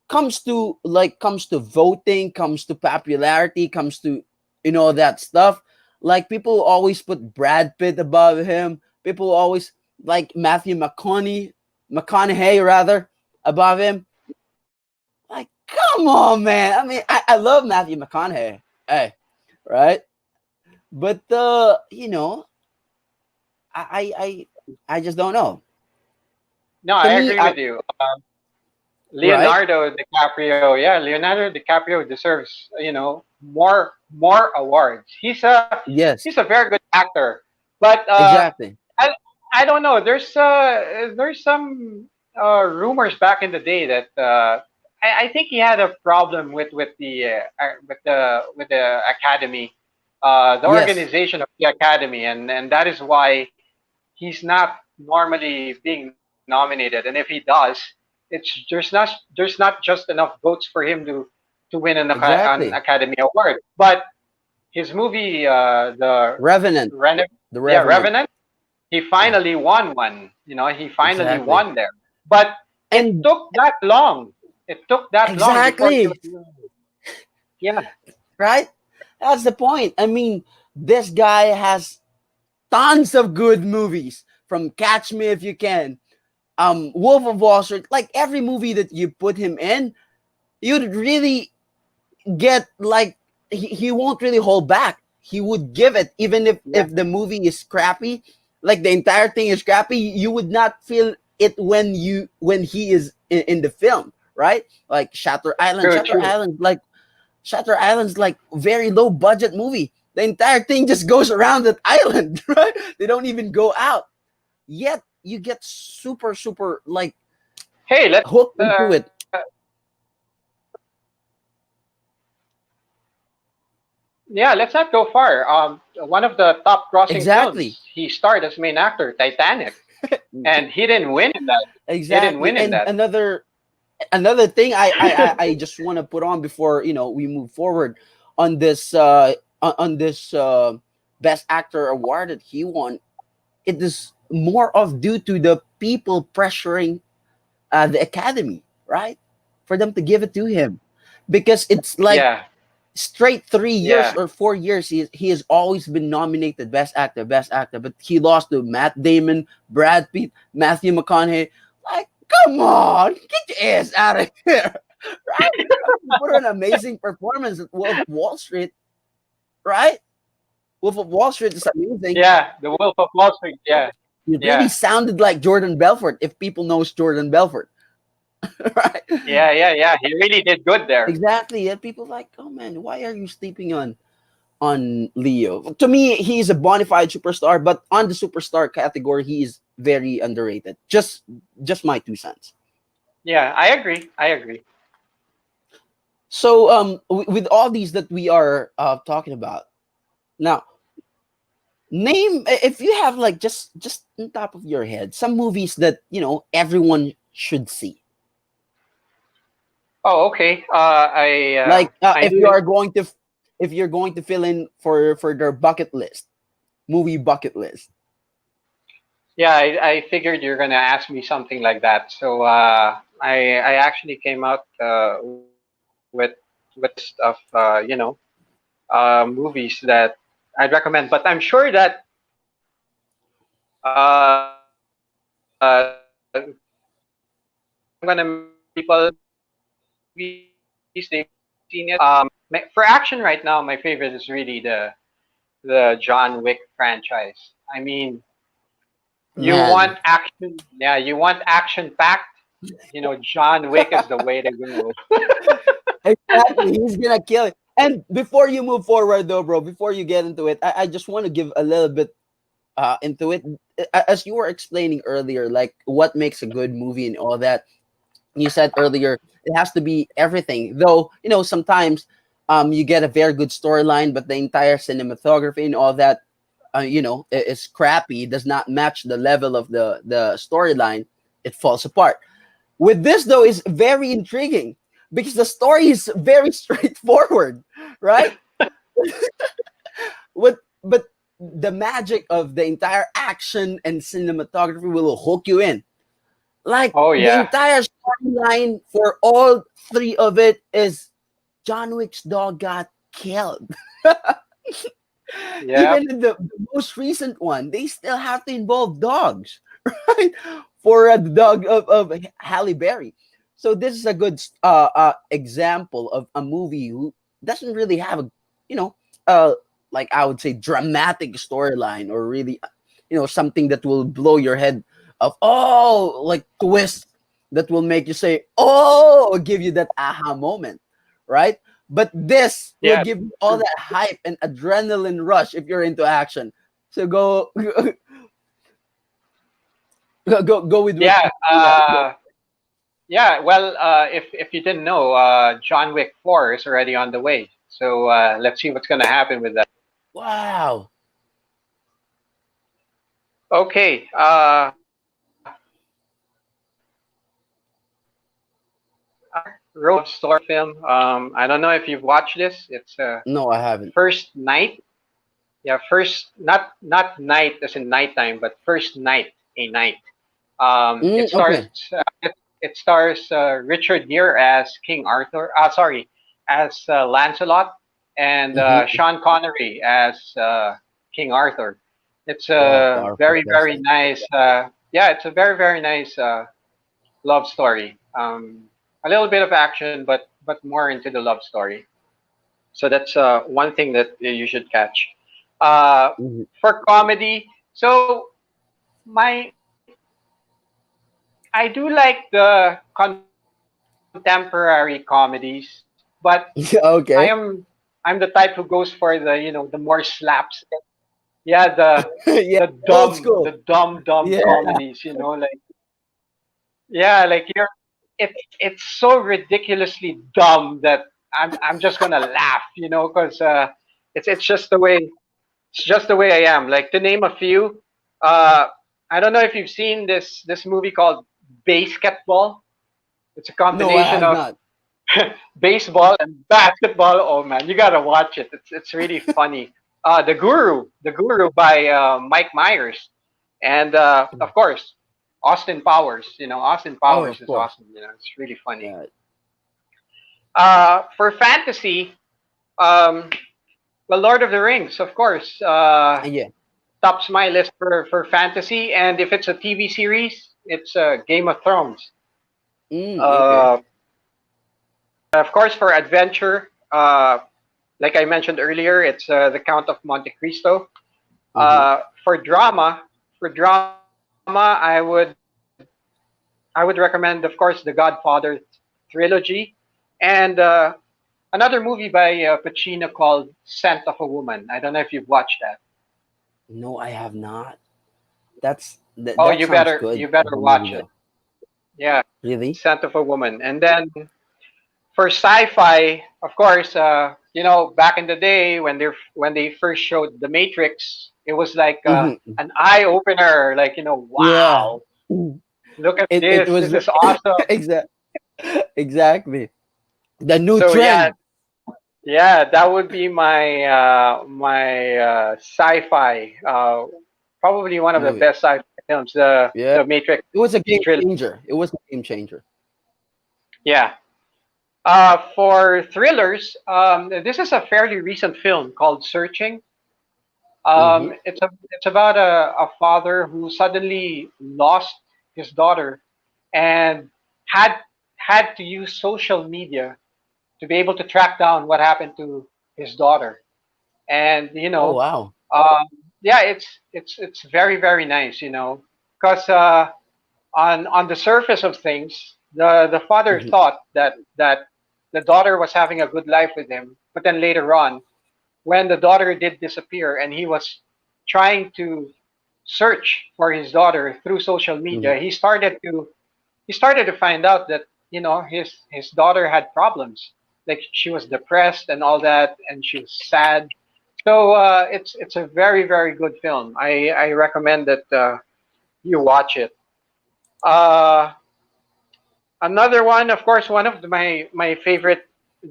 comes to voting, comes to popularity, comes to that stuff. Like people always put Brad Pitt above him. People always like McConaughey rather above him. Like, come on, man. I mean, I love Matthew McConaughey. Hey, right? But I just don't know. No, To I me, agree with you. right? Leonardo DiCaprio, yeah, Leonardo DiCaprio deserves, more awards. He's Yes, a very good actor, but exactly. I I don't know. There's some rumors back in the day that I think he had a problem with the academy, the Yes, organization of the academy, and that is why he's not normally being nominated. And if he does, there's not just enough votes for him to win an exactly. Academy Award. But his movie, the Revenant, Rene- the yeah, Revenant. Revenant, he Yeah, finally won one. He finally exactly. won there. But it And took that long. It took that long before he was exactly, nominated. Yeah, right? That's the point. I mean, this guy has tons of good movies from Catch Me If You Can, Wolf of Wall Street. Like every movie that you put him in, you'd really get like he won't really hold back. He would give it even yeah, if the movie is crappy, like the entire thing is crappy. You would not feel it when he is in the film, right? Like true, true. Shutter Island's like very low budget movie. The entire thing just goes around that island, right? They don't even go out. Yet you get super like Hey, hooked into it. yeah, let's not go far. One of the top grossing Exactly. films he starred as main actor, Titanic, and he didn't win in that. He didn't Exactly. win in And that. another thing I just want to put on before we move forward on this best actor award that he won. It is more of due to the people pressuring the academy, right, for them to give it to him, because it's like Yeah, straight 3 years yeah, or 4 years he has always been nominated best actor, but he lost to Matt Damon, Brad Pitt, Matthew McConaughey. Like, come on, get your ass out of here. Right? Put an amazing performance at Wolf of Wall Street, right? Wolf of Wall Street is amazing. yeah. The Wolf of Wall Street. Yeah, It really yeah, sounded like Jordan Belfort, if people knows Jordan Belfort. Right? yeah. He really did good there. Exactly. And people like, oh man, why are you sleeping on Leo? To me, he's a bona fide superstar, but on the superstar category, he is very underrated. Just my 2 cents. Yeah, I agree. I agree. So with all these that we are talking about now, name, if you have like just on top of your head some movies that everyone should see. Oh, okay. Like I knew. if you're going to fill in for their bucket list, movie bucket list. Yeah, I figured you're gonna ask me something like that. So I actually came out with a list of movies that I'd recommend. But I'm sure that I'm gonna people movies they've seen it. For action right now, my favorite is really the John Wick franchise. I mean, you Man, want action, yeah, you want action packed. John Wick is the way to go. exactly. He's gonna kill it. And before you move forward, though, bro, before you get into it, I just want to give a little bit into it. As you were explaining earlier, like what makes a good movie and all that. You said earlier it has to be everything. Though sometimes you get a very good storyline, but the entire cinematography and all that is crappy. Does not match the level of the storyline. It falls apart. With this though is very intriguing because the story is very straightforward, right? But the magic of the entire action and cinematography will hook you in. Like Oh the yeah, entire storyline for all three of it is John Wick's dog got killed. yeah, Even in the most recent one, they still have to involve dogs, right? For the dog of Halle Berry. So this is a good example of a movie who doesn't really have a, you know, uh, like I would say dramatic storyline or really, something that will blow your head of, oh, like twist that will make you say, oh, or give you that aha moment, right? But this will yeah, give you all that hype and adrenaline rush if you're into action. So go go with what yeah. yeah. Yeah. Well, if you didn't know, John Wick 4 is already on the way. So let's see what's going to happen with that. Wow. Okay. Road story film. I don't know if you've watched this. It's No, I haven't. First Night. Yeah, first not night as in nighttime, but First Night, a night. It stars Okay. it stars Richard Gere as King Arthur. Sorry, as Lancelot, and Mm-hmm. Sean Connery as King Arthur. It's Wow, a powerful very very casting. nice. Yeah, it's a very very nice love story. A little bit of action, but more into the love story. So that's one thing that you should catch. Uh, Mhm. for comedy, so I do like the contemporary comedies, but I Okay. am I'm the type who goes for the more slapstick. Yeah, Yeah, the old dumb school. the dumb dumb Yeah. comedies. Like yeah, like it's so ridiculously dumb that I'm just gonna laugh. Because it's just the way it's just the way I am. Like to name a few, uh, I don't know if you've seen this movie called Basketball. It's a No, I combination have of not. baseball and basketball. Oh man, you gotta watch it. It's really funny. The Guru by Mike Myers, and of course Austin Powers. Austin Oh, Powers of is course. awesome. It's really funny. Yeah. For fantasy, um, well, Lord of the Rings, of course, Yeah. tops my list for fantasy. And if it's a TV series, it's Game of Thrones. Okay. Uh, of course, for adventure, like I mentioned earlier, it's The Count of Monte Cristo. Mm-hmm. For drama, I would recommend, of course, the Godfather trilogy, and another movie by Pacino called Scent of a Woman. I don't know if you've watched that. No, I have not. Oh, That you sounds better good you of better a movie watch it. though. Yeah, Really? Scent of a Woman. And then for sci-fi, of course, back in the day when they first showed The Matrix, it was like Mm-hmm. an eye opener. Like Yeah. wow, look at It this. was This is awesome. exactly the new So yeah, trend. yeah, that would be my sci-fi. Probably one of the Movie. best sci-fi films. The Yeah. the Matrix It was a game trilogy. changer. It was a game changer. Yeah. For thrillers, this is a fairly recent film called Searching. Mm-hmm. It's about a father who suddenly lost his daughter and had had to use social media to be able to track down what happened to his daughter. And Oh wow. um, yeah, it's very very nice. Because on the surface of things, the father Mm-hmm. thought that the daughter was having a good life with him, but then later on, when the daughter did disappear, and he was trying to search for his daughter through social Mm-hmm. media, he started to find out that his daughter had problems, like she was depressed and all that, and she was sad. So it's a very very good film. I recommend that you watch it. Uh, Another one, of course, one of my favorite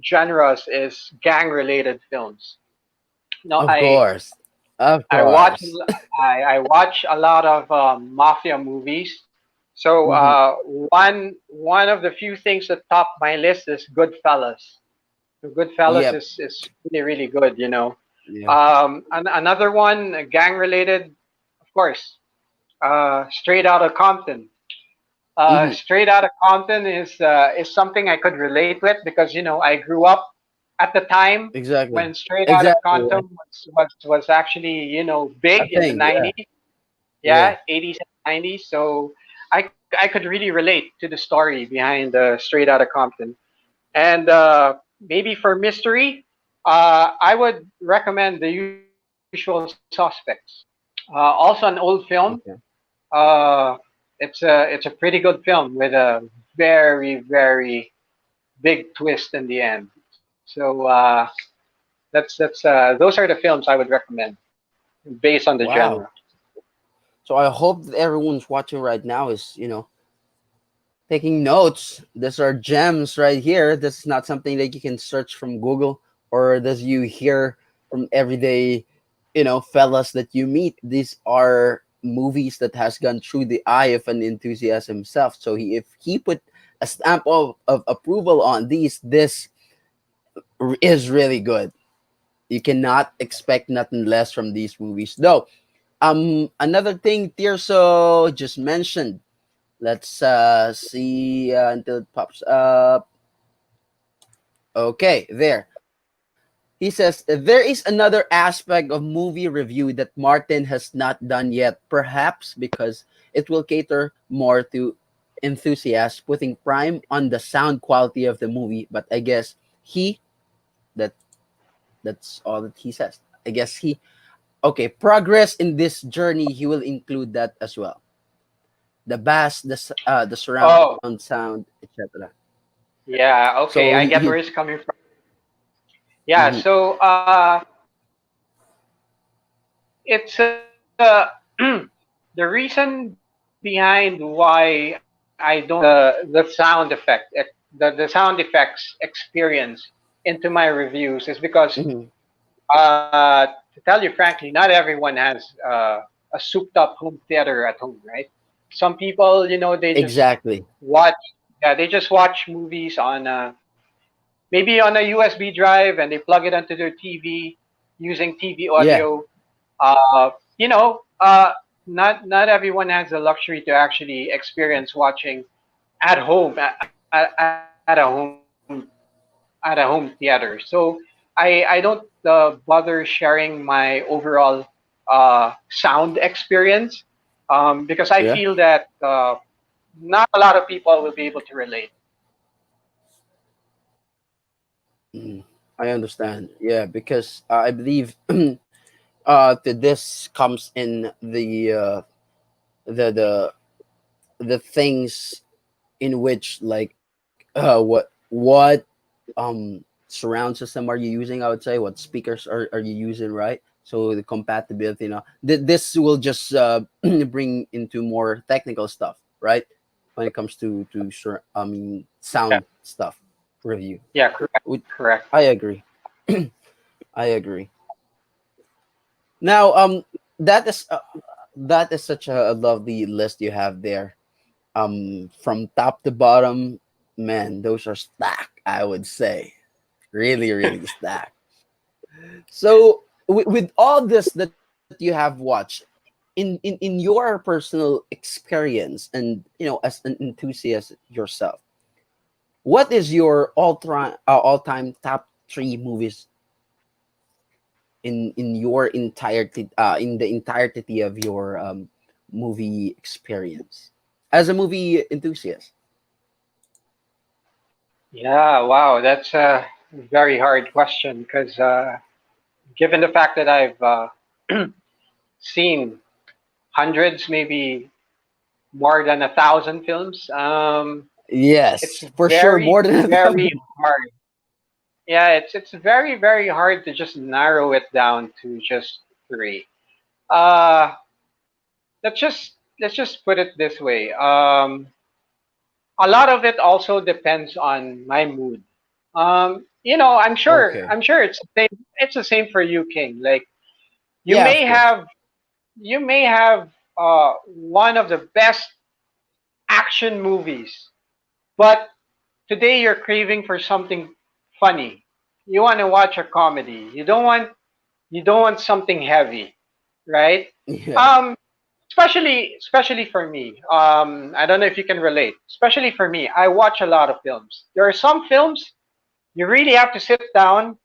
genres is gang related films. No, Of course. Of I watch course. I watch a lot of mafia movies. So Hmm. one of the few things that top my list is Goodfellas. So Goodfellas Yep. is really really good. You know, Yeah. another one gang related, of course. Straight Outta Compton. Hmm. Straight Outta Compton is something I could relate with because you know I grew up at the time Exactly. when Straight Outta Exactly. Compton Right. was actually you know A big in the thing. Yeah. 90s, Yeah. yeah, 80s and 90s. So I could really relate to the story behind Straight Outta Compton. And maybe for mystery, I would recommend The Usual Suspects. Also an old film. Okay. It's a pretty good film with a very very big twist in the end. So those are the films I would recommend based on the genre. Wow. So I hope that everyone's watching right now is, taking notes. These are gems right here. This is not something that you can search from Google or that you hear from everyday, fellas that you meet. These are movies that has gone through the eye of an enthusiast himself. So if he put a stamp of approval on this is really good. You cannot expect nothing less from these movies. Though, another thing Tirso just mentioned. Let's see until it pops up. Okay, there. He says there is another aspect of movie review that Martin has not done yet, perhaps because it will cater more to enthusiasts, putting prime on the sound quality of the movie. But I guess he that that's all that he says. I guess he okay progress in this journey. He will include that as well. The bass, the surround Oh sound, etc. yeah, So okay, I get he where it's coming from. Yeah, mhm. so it's the reason behind why I don't the sound effect the sound effects experience into my reviews is because Mhm. to tell you frankly, not everyone has a souped up home theater at home, right? Some people, you know, they just Exactly. watch yeah, they just watch movies on maybe on a USB drive and they plug it onto their TV using TV Yeah. audio. You know, not everyone has the luxury to actually experience watching at home at a home theater. So I don't bother sharing my overall sound experience because I Yeah. feel that not a lot of people will be able to relate. Mm. I understand. Yeah, because I believe that this comes in the the things in which like what surround system are you using, I would say, what speakers are you using, right? So the compatibility, this will just bring into more technical stuff, right? When it comes to Yeah, sound stuff review. yeah, correct, Would- correct. I agree. I agree. Now that is that is such a lovely list you have there, from top to bottom. Man, those are stacked, I would say, really really stacked. So with all this that you have watched, in your personal experience, and as an enthusiast yourself, what is your all time top three movies in your entirety, in the entirety of your movie experience as a movie enthusiast? Yeah, wow, that's a very hard question because given the fact that I've seen hundreds, maybe more than 1,000 films, it's Yes, for sure, very, more than a very thousand. hard. Yeah, it's very, very hard to just narrow it down to just three. Uh, let's just put it this way. A lot of it also depends on my mood. I'm sure Okay. it's the same. It's the same for you, King. Like you Yeah, of may course. have you may have one of the best action movies, but today you're craving for something funny. You want to watch a comedy. You don't want something heavy, right? Yeah. Um, especially for me. I don't know if you can relate. Especially for me, I watch a lot of films. There are some films you really have to sit down,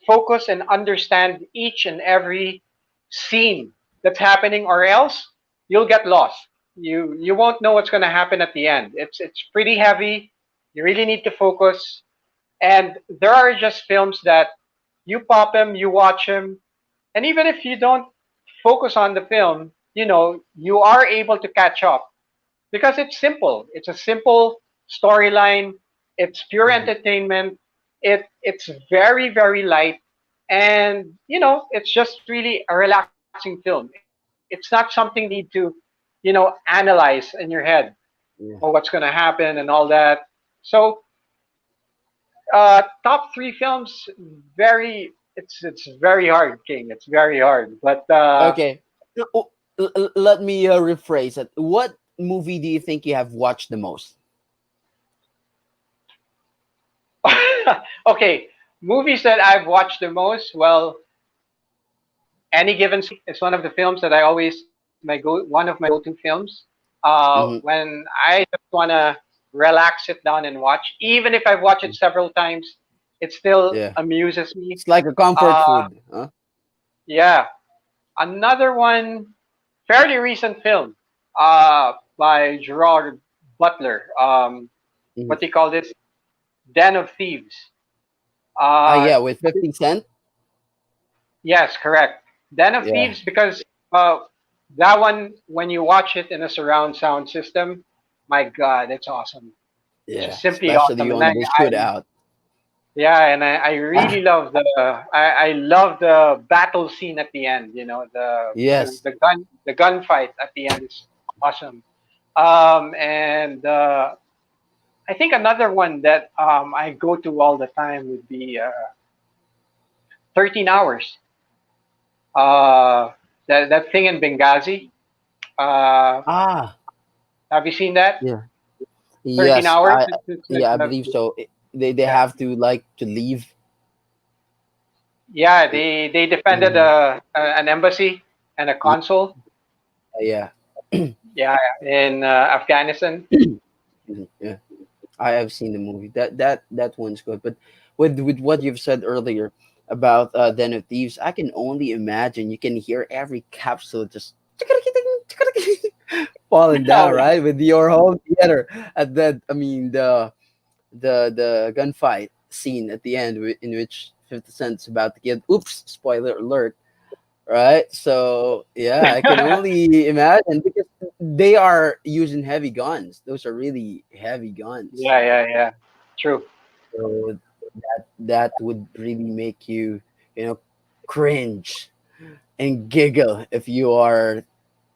focus, and understand each and every scene that's happening, or else you'll get lost. You won't know what's going to happen at the end. It's pretty heavy. You really need to focus. And there are just films that you pop them, you watch them, and even if you don't focus on the film, you are able to catch up because it's simple. It's a simple storyline. It's pure Mhm. entertainment. It's very very light, and it's just really a relaxing film. It's not something that you need to, analyze in your head. Oh, Yeah. what's going to happen and all that. So, top three films, very. It's very hard, King. It's very hard, but Okay. Let me rephrase it. What movie do you think you have watched the most? okay, movies that I've watched the most. Well, Any Given Sunday is one of the films that I always one of my go-to films. Hmm. When I just wanna relax, sit down, and watch. Even if I've watched it several times, it still Yeah. amuses me. It's like a comfort Uh, food, huh? yeah, another one, fairly recent film, by Gerard Butler. What Hmm. do you call this? Den of Thieves. Ah, Uh, yeah, with 50 Cent. Yes, correct. Den of Yeah. Thieves, because uh, that one, when you watch it in a surround sound system, my God, it's awesome. It's Yeah. just simply Especially awesome. And on the shootout. yeah, and I really love I love the battle scene at the end. Yes. The gunfight at the end is awesome. And I think another one that I go to all the time would be 13 Hours. Uh, that thing in Benghazi. Uh, Ah, have you seen that? yeah. 13 Yes. hours. I It's like yeah, I believe so. They yeah, have to like to leave. yeah. I- They defended in an embassy and a yeah, consul. yeah. Yeah, in Afghanistan. Mhm, yeah. I have seen the movie. That one's good. But with what you've said earlier about Den of Thieves, I can only imagine you can hear every capsule just falling Oh down, right? With your home theater at that. I mean the gunfight scene at the end, in which 50 Cent's about to get. Oops! Spoiler alert. Right. So yeah, I can yeah. only imagine because they are using heavy guns. Those are really heavy guns. Yeah. True. So that would really make you, you know, cringe and giggle if you are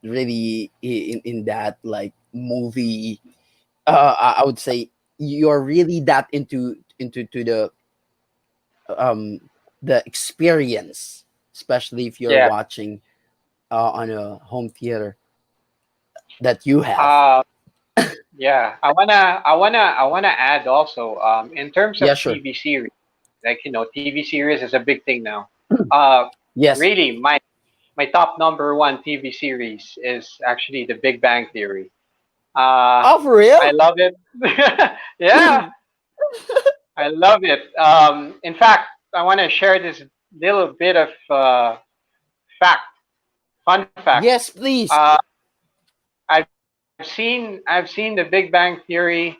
really in that like movie. I would say you're really that into to um the experience, especially if you're Yeah. watching on a home theater that you have. Uh, yeah. I wanna add also. In terms of Yeah, sure. TV series, like TV series is a big thing now. Uh, Yes. really, my top number one TV series is actually The Big Bang Theory. Uh, Oh, for I real? love it. Yeah, I love it. In fact, I want to share this little bit of fact, fun fact. Yes, please. Uh, I've seen The Big Bang Theory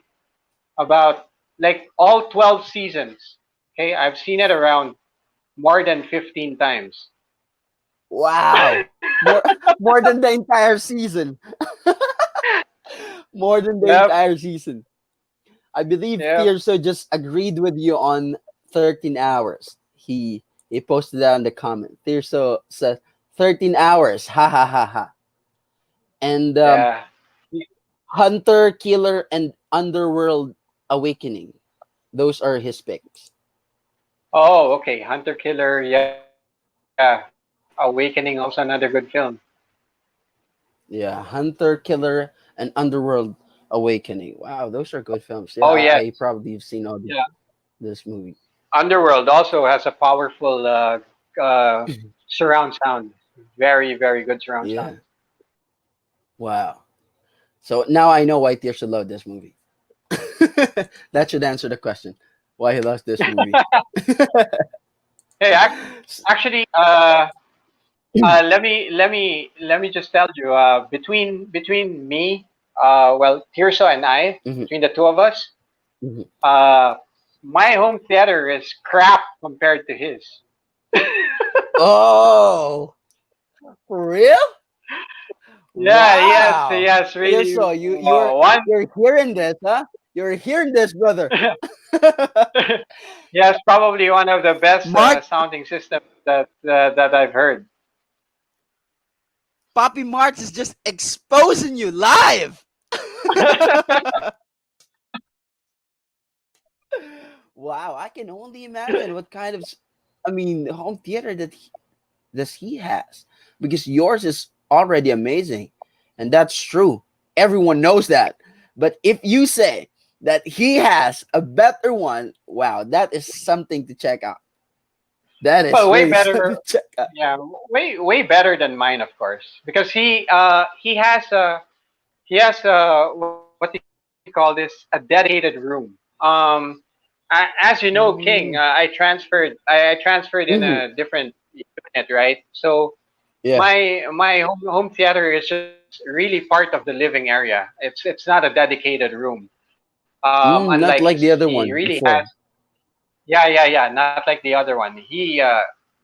about like all 12 seasons. Okay, I've seen it around more than 15 times. Wow. More more than the entire season. More than the Yep. entire season. I believe Yep. Tirso just agreed with you on 13 hours. He posted that in the comment. Tirso said 13 hours. Ha ha ha ha. And Yeah. Hunter, Killer, and Underworld Awakening. Those are his picks. Oh, okay. Hunter Killer. Yeah. Awakening, also another good film. Yeah, Hunter, Killer, and Underworld Awakening. Wow, those are good films. Oh Yeah, yes. I probably have seen all Yeah. this movie. Underworld also has a powerful surround sound. Very, very good surround sound. Yeah. Wow. So now I know why Tears should love this movie. That should answer the question. Why he loves this movie. Hey, actually, let me just tell you. Between me, well, Tirso and I, Mhm, between the two of us, mhm. uh, my home theater is crap compared to his. Oh, for real? Yeah, yes, Wow. yes, really. So One, you're hearing this, huh? You're hearing this, brother. yes, probably one of the best Mark sounding systems that I've heard. PapiMarts is just exposing you live. Wow, I can only imagine what kind of, I mean, home theater that he has, because yours is already amazing, and that's true. Everyone knows that. But if you say that he has a better one, wow, that is something to check out. That is Well, way really something better. to check out. Yeah, way better than mine, of course, because he has what do you call this? A dedicated room. As you know, King, Mm, I transferred in a mhm. different unit, right? So Yeah. my home theater is just really part of the living area. It's not a dedicated room. Unlike Not his, like the other he one really has. before. Yeah. Not like the other one.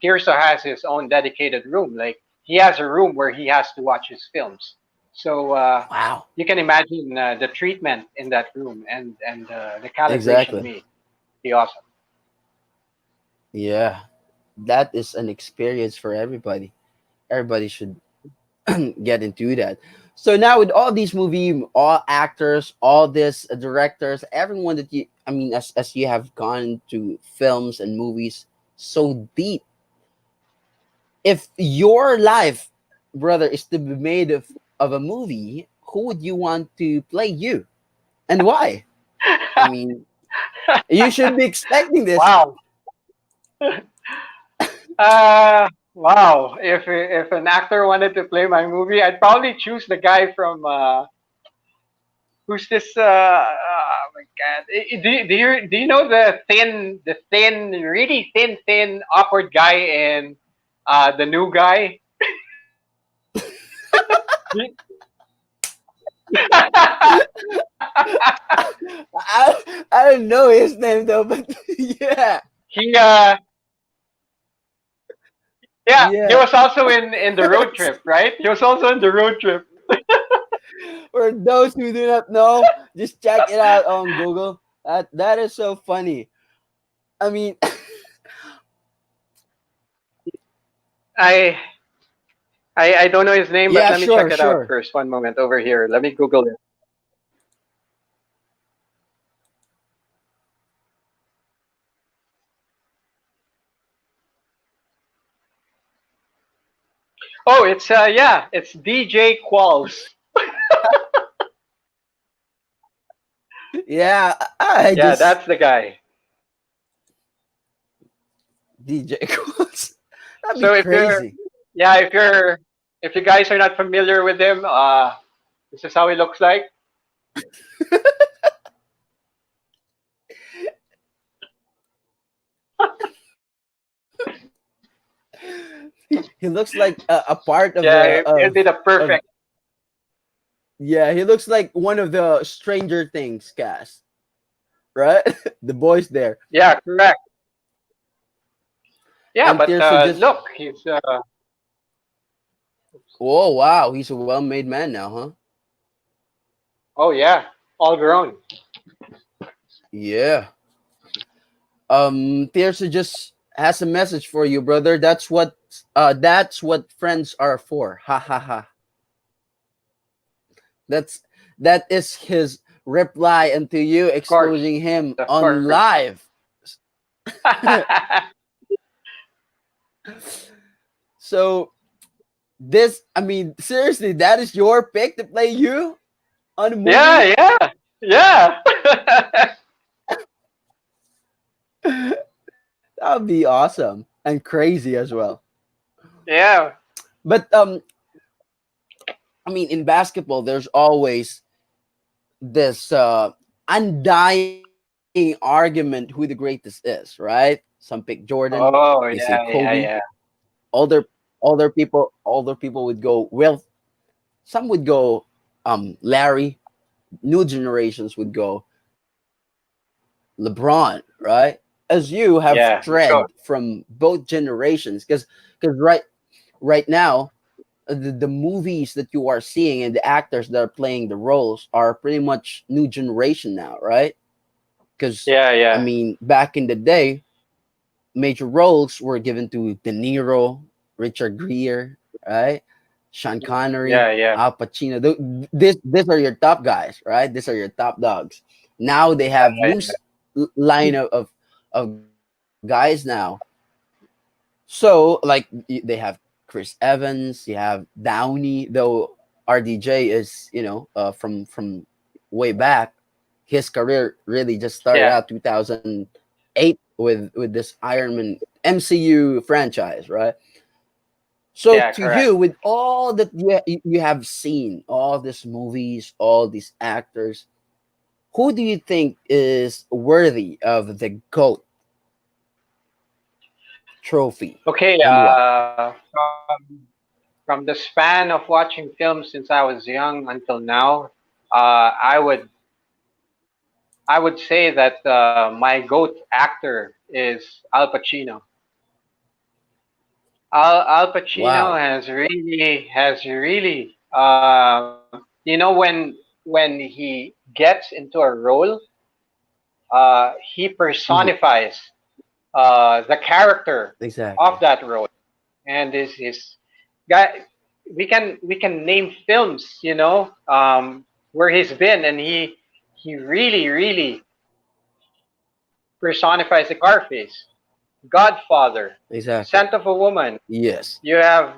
Tirso has his own dedicated room. Like he has a room where he has to watch his films. So Wow. you can imagine the treatment in that room and the calibration Exactly. made. Be awesome. Yeah. That is an experience for everybody. Everybody should get into that. So now with all these movie, all actors, all this directors, everyone that you, I mean, as you have gone to films and movies so deep, if your life, brother, is to be made of a movie, who would you want to play you and why? I mean, you should be expecting this. Wow. Wow. If an actor wanted to play my movie, I'd probably choose the guy from who's this? Oh my god! Do you know the thin, really thin, awkward guy in the new guy? I don't know his name though, but yeah, he Yeah, he yeah. was also in the road trip, right? He was also in the road trip. For those who do not know, just check it out on Google. That is so funny. I mean, I I don't know his name, but yeah, let me check sure, it out sure. first. One moment over here. Let me Google it. Oh, it's DJ Qualls. Yeah, I Yeah, just that's the guy. DJ Quotes. That'd be So crazy. if you guys are not familiar with him, this is how he looks like. He looks like a part of Yeah, the it'd be the of perfect. yeah. He looks like one of the Stranger Things cast, right? The boys there, Yeah, correct. Yeah, and but Tirso just look, he's oh wow, he's a well-made man now, huh? oh yeah, all grown. Yeah. Tirso just has a message for you, brother. That's what friends are for. Ha ha ha. That's That is his reply unto you Of course, exposing him of on course. live. So this, I mean, seriously, that is your pick to play you on a movie? Yeah, yeah, yeah. That would be awesome and crazy as well. Yeah. But I mean, in basketball, there's always this undying argument who the greatest is, right? Some pick Jordan, they Oh, say yeah, Kobe. yeah, yeah. Older people would go Wilt. Some would go Larry. New generations would go LeBron, right? As you have Yeah, thread sure. from both generations, because right now the movies that you are seeing and the actors that are playing the roles are pretty much new generation now, right? Because Yeah, I yeah, mean, back in the day, major roles were given to De Niro, Richard Gere, right? Sean Connery, yeah, yeah, Al Pacino. These are your top guys, right? These are your top dogs. Now they have yeah, new line of guys now. So like they have Chris Evans, you have Downey, though RDJ is from way back. His career really just started yeah, out 2008 with this Iron Man MCU franchise, right? So yeah. to you, Correct. with all that you have seen, all these movies, all these actors, who do you think is worthy of the GOAT trophy Okay. and why? From the span of watching films since I was young until now, I would say that my goat actor is Al Pacino. Al Pacino Wow. has really when he gets into a role, he Hmm. personifies the character of Exactly. that role, and his guy. We can name films, where he's been, and he really personifies the Scarface, Godfather, Exactly. Scent of a Woman. Yes. You have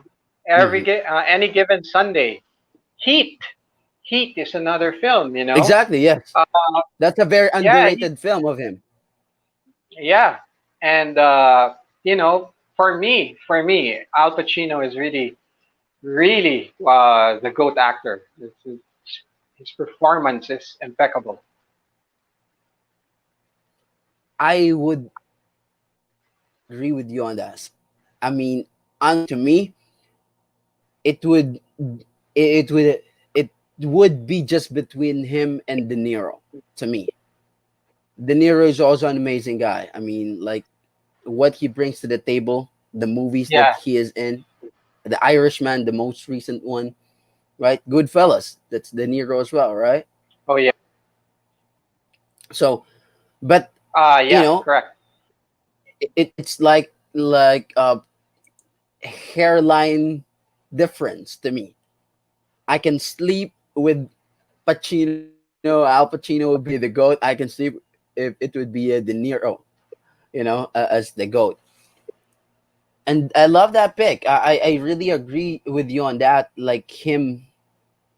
Hmm. any given Sunday. Heat. Heat is another film. Exactly. Yes. Uh, That's a very yeah, underrated film of him. yeah, and for me, Al Pacino is really the goat actor. His performance is impeccable. I would agree with you on that. I mean, honestly, to me, it would it would it would be just between him and De Niro. To me, De Niro is also an amazing guy. I mean, like what he brings to the table, the movies that Yeah. he is in, The Irishman, the most recent one, right? Goodfellas, that's De Niro as well, right? Oh yeah. So, but you Yeah. know, Correct. it's like a hairline difference to me. I can sleep with Pacino. Al Pacino would be the goat. I can sleep if it would be a De Niro, as the goat. And I love that pick. I really agree with you on that. Like him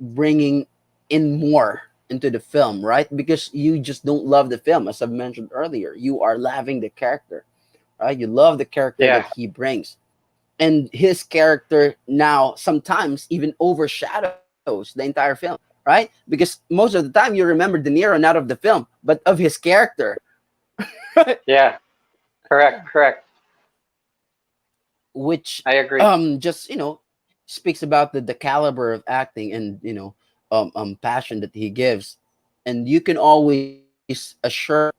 bringing in more into the film, right? Because you just don't love the film, as I've mentioned earlier. You are loving the character, right? You love the character Yeah. that he brings. And his character now sometimes even overshadows the entire film, right? Because most of the time you remember De Niro not of the film, but of his character, Yeah. Correct. Correct. which I agree. just speaks about the caliber of acting and passion that he gives. And you can always assure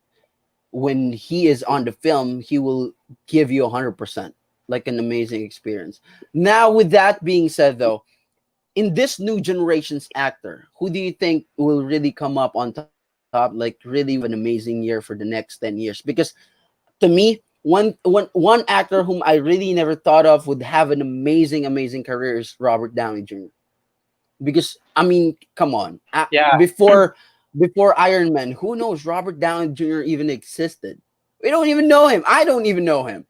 when he is on the film, he will give you 100%, like an amazing experience. Now, with that being said, though, in this new generation's actor, who do you think will really come up on top, like really will have an amazing year for the next 10 years? Because to me, one actor whom I really never thought of would have an amazing career is Robert Downey Jr. Because I mean, come on, Yeah. before Iron Man, who knows Robert Downey Jr. even existed? We don't even know him. I don't even know him,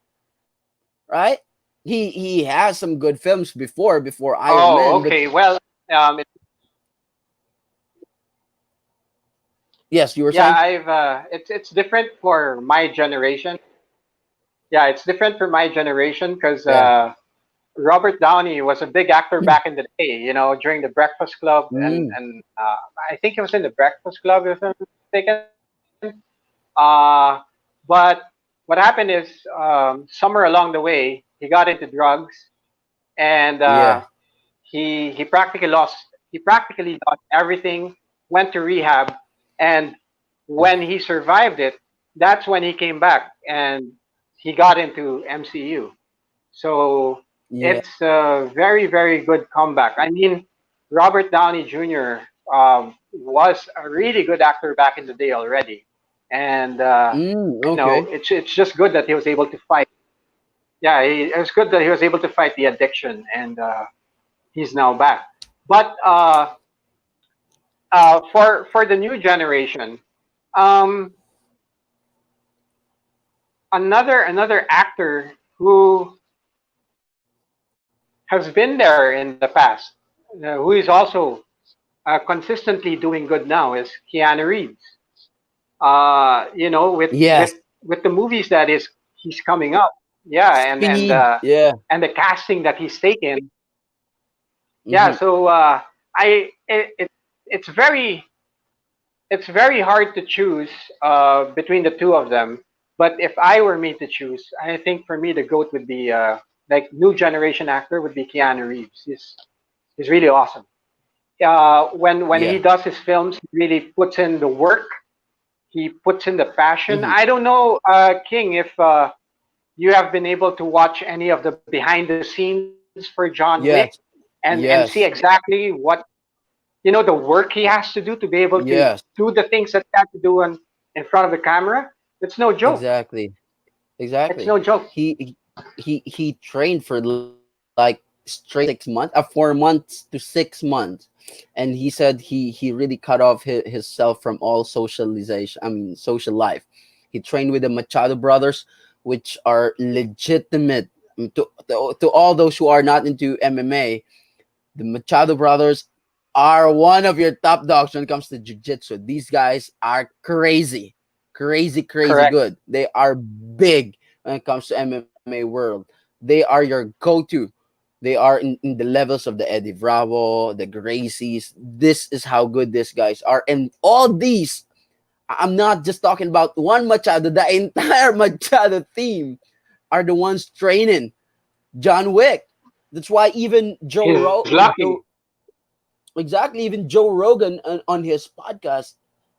right? He has some good films before Iron Oh, Man, but okay. Well, it, yes, you were yeah, saying, it's different for my generation. Yeah, it's different for my generation because yeah, Robert Downey was a big actor back in the day. You know, during the Breakfast Club, mm, and I think it was in the Breakfast Club, if I'm not mistaken. But what happened is, somewhere along the way, he got into drugs, and yeah, he practically lost everything. Went to rehab, and when he survived it, that's when he came back and he got into MCU. So yeah, it's a very, very good comeback. I mean, Robert Downey Jr. Was a really good actor back in the day already, and okay, it's just good that he was able to fight. Yeah, it was good that he was able to fight the addiction, and he's now back. But for the new generation, um, another actor who has been there in the past, who is also consistently doing good now, is Keanu Reeves. You know, yes, with the movies that is he's coming up, yeah, Speed, yeah, and the casting that he's taken, yeah. hmm, So I it's very hard to choose between the two of them. But if I were me to choose, I think for me the goat would be like new generation actor would be Keanu Reeves. He's really awesome. When he yeah, does his films, he really puts in the work. He puts in the passion. hmm, I don't know, King, if you have been able to watch any of the behind the scenes for John Wick yes, and see yes, exactly what the work he has to do to be able to yes, do the things that he had to do in front of the camera. It's no joke. exactly. It's Exactly. no joke. He trained for like straight 6 months, 4 months to 6 months, and he said he really cut off himself from all socialization. I mean, social life. He trained with the Machado brothers, which are legitimate to all those who are not into MMA. The Machado brothers are one of your top dogs when it comes to jiu-jitsu. These guys are crazy, crazy Correct. good. They are big when it comes to MMA world. They are your go-to. They are in the levels of the Eddie Bravo, the Gracies. This is how good these guys are. And all these, I'm not just talking about one Machado, the entire Machado team are the ones training John Wick. That's why even He's lucky. Exactly, even Joe Rogan on his podcast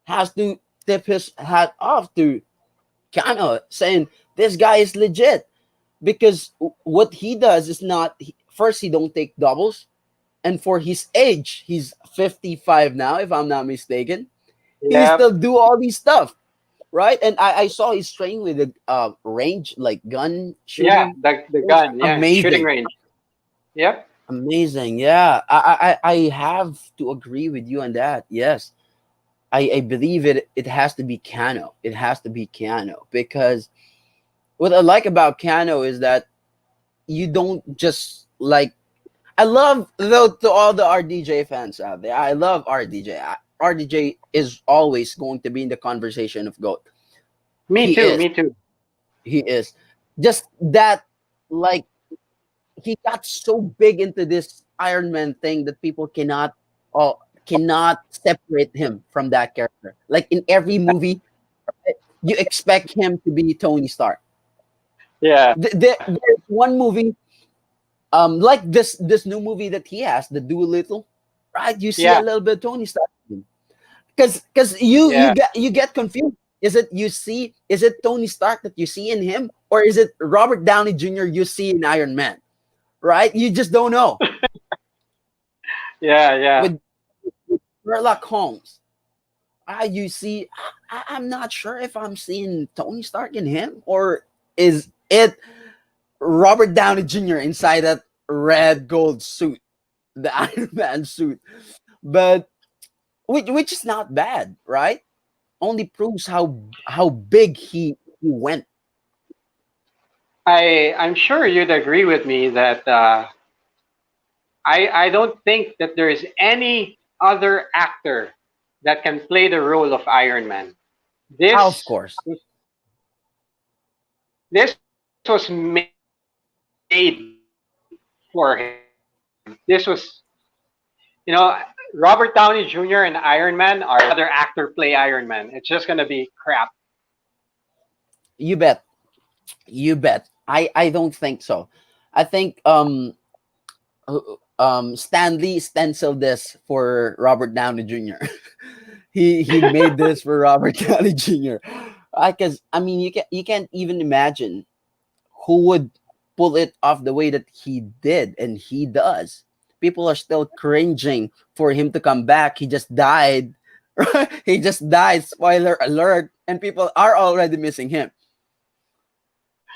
has to tip his hat off to Kano, saying this guy is legit because what he does is not first he don't take doubles, and for his age, he's 55 now, if I'm not mistaken. He Yep. still do all these stuff, right? And I saw he's training with a range like gun Yeah, shooting. the It's gun. Yeah, shooting amazing. range. Yep. Amazing. Yeah. I have to agree with you on that. Yes. I believe it has to be Kano. It has to be Kano because what I like about Kano is that you don't just like I love though to all the RDJ fans out there. I love RDJ. RDJ is always going to be in the conversation of GOAT. Me He too. is. Me too. He is. Just that like he got so big into this Iron Man thing that people oh, cannot separate him from that character. Like in every movie, you expect him to be Tony Stark. Yeah. There's one movie, like this new movie that he has, the Doolittle, right? You see a Yeah. little bit of Tony Stark, because Yeah. you get confused. Is it Tony Stark that you see in him, or is it Robert Downey Jr. you see in Iron Man? Right? You just don't know. Yeah. Yeah. With Sherlock Holmes, you see, I'm not sure if I'm seeing Tony Stark in him, or is it Robert Downey Jr. inside that red gold suit? the Iron Man suit, but which is not bad, right? Only proves how big he went. I'm sure you'd agree with me that I don't think that there is any other actor that can play the role of Iron Man. Of This course, this was made for him. This was, Robert Downey Jr. and Iron Man are other actor play Iron Man. It's just gonna be crap. you bet, you bet. I don't think so. I think Stanley stenciled this for Robert Downey Jr. He made this for Robert Downey Jr. Because I mean you can't even imagine who would pull it off the way that he did and he does. People are still cringing for him to come back. He just died. Right? He just died. Spoiler alert. And people are already missing him.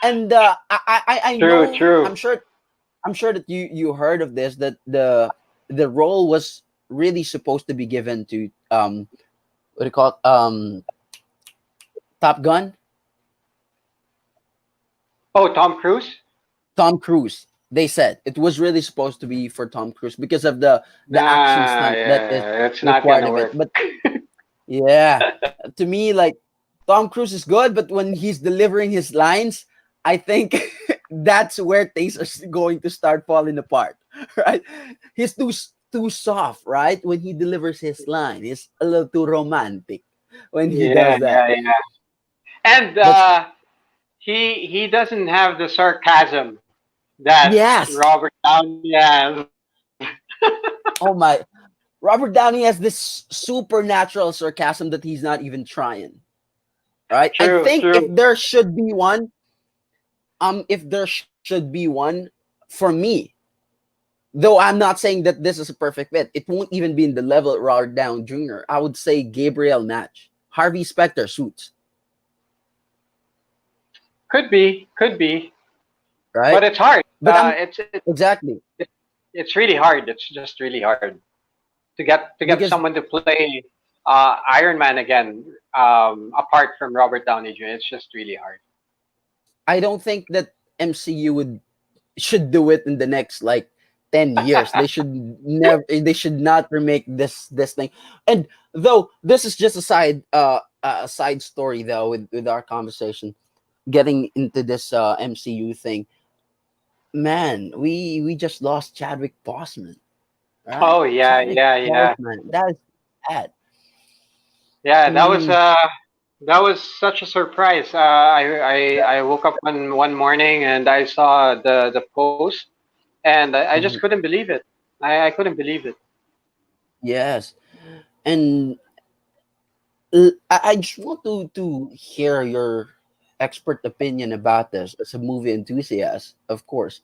And I True, know true. I'm sure that you heard of this, that the role was really supposed to be given to what do you call it, Top Gun, Oh, Tom Cruise? Tom Cruise. They said it was really supposed to be for Tom Cruise because of the action Nah, stunt that is yeah, it's not required gonna of it. work. But yeah, to me, like Tom Cruise is good, but when he's delivering his lines, I think that's where things are going to start falling apart. Right? He's too soft, right? When he delivers his line, he's a little too romantic when he Yeah, does yeah, that. yeah. And But he doesn't have the sarcasm that yes, Robert Downey has. oh my, Robert Downey has this supernatural sarcasm that he's not even trying. Right? I True, think true. if there should be one, if there should be one for me, though I'm not saying that this is a perfect fit, it won't even be in the level of Robert Downey Jr. I would say Gabriel Natch, Harvey Specter suits, Could be, but right? it's hard. But I'm exactly It's really hard. It's just really hard to get because someone to play Iron Man again, apart from Robert Downey Jr. It's just really hard. I don't think that MCU would should do it in the next like 10 years. They should never they should not remake this thing. And though this is just a side story though with our conversation getting into this MCU thing. Man, we just lost Chadwick Boseman, right? Oh yeah, Chadwick yeah, yeah, Boseman. That is bad. yeah. I mean, That was such a surprise. I woke up one morning and I saw the post, and I just mhm, couldn't believe it. I couldn't believe it. yes. And I just want to hear your expert opinion about this as a movie enthusiast, of course,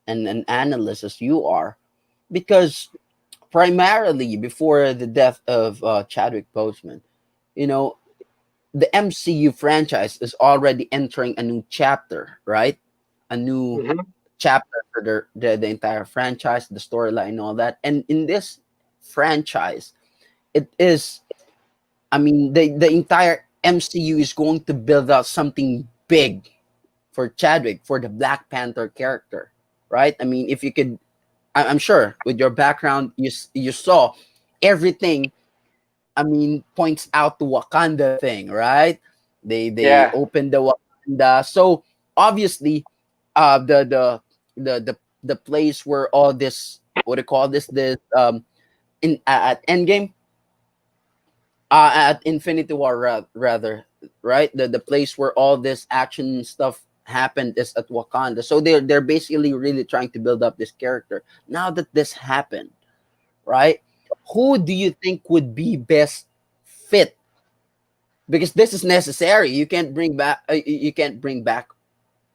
and an analyst as you are, because primarily before the death of Chadwick Boseman, you know, the MCU franchise is already entering a new chapter, right? A new Hmm. chapter for the entire franchise, the storyline, and all that. And in this franchise, it is, I mean, the entire MCU is going to build out something big for Chadwick, for the Black Panther character, right? I mean, if you could, I'm sure with your background, you saw everything. I mean, points out the Wakanda thing, right? They Yeah. opened the Wakanda, so obviously, the the place where all this, what do you call this in at Endgame, at Infinity War, rather, right? The place where all this action stuff happened is at Wakanda. So they're basically really trying to build up this character. Now that this happened, right? Who do you think would be best fit? Because this is necessary. You can't bring back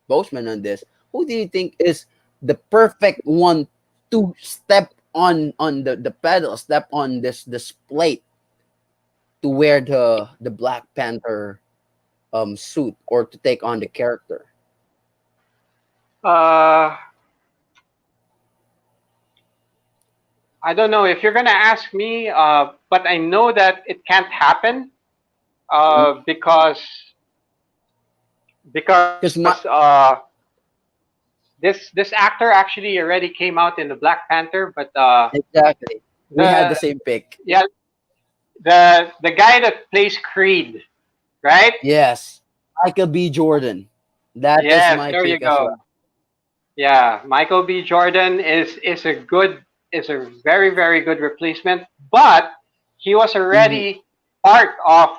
Boseman on this. Who do you think is the perfect one to step on the pedal, step on this plate to wear the Black Panther suit or to take on the character? Uh, I don't know if you're gonna ask me, but I know that it can't happen because Because my this actor actually already came out in the Black Panther, but exactly, we had the the same pick. yeah the guy that plays Creed, right? Yes, Michael B. Jordan. That is Yes, my there you pick as go. well. Yeah, Michael B. Jordan is a very very good replacement, but he was Hmm. already part of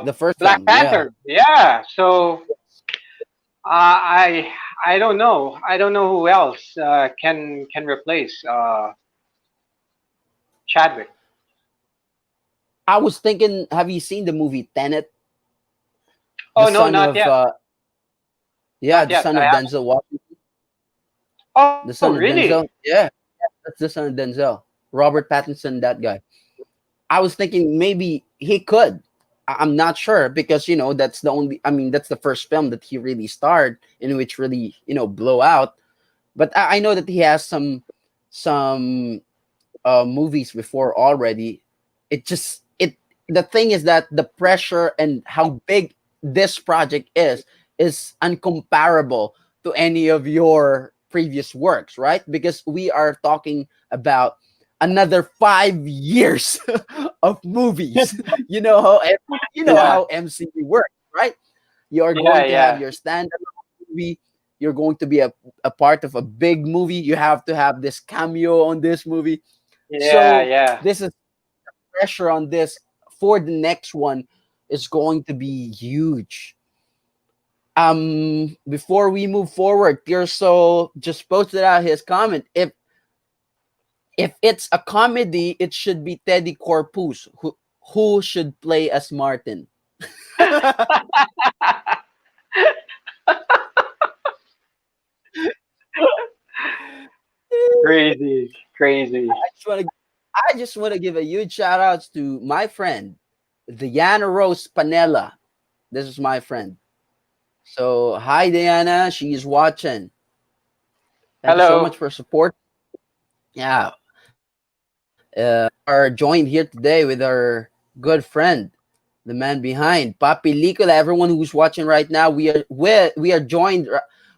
The first Black film, yeah. Panther. Yeah, so I I don't know. I don't know who else can replace Chadwick. I was thinking, have you seen the movie Tenet? The Oh no, son not of yet. yeah, Not the yet. son I of haven't. Denzel Washington. Oh, The son of really? Denzel. Yeah, that's the son of Denzel. Robert Pattinson, that guy. I was thinking maybe he could. I'm not sure because that's the only. I mean, that's the first film that he really starred in, which really blow out. But I know that he has some movies before already. It just it The thing is that the pressure and how big this project is uncomparable to any of your previous works, right? Because we are talking about another 5 years of movies. You know how Yeah, MCU works, right? You are yeah, going to have yeah, your standalone movie. You're going to be a part of a big movie. You have to have this cameo on this movie. yeah, So yeah. this is pressure on this for the next one is going to be huge. Before we move forward, Tirso just posted out his comment. If it's a comedy, it should be Teddy Corpus who should play as Martin. I Crazy, crazy. just want to I just want to give a huge shout outs to my friend, Diana Rose Panella. This is my friend. So hi Diana, she's watching. Thank you so Hello. much for support. Yeah, are joined here today with our good friend, the man behind PapiLikula. Everyone who's watching right now, we are joined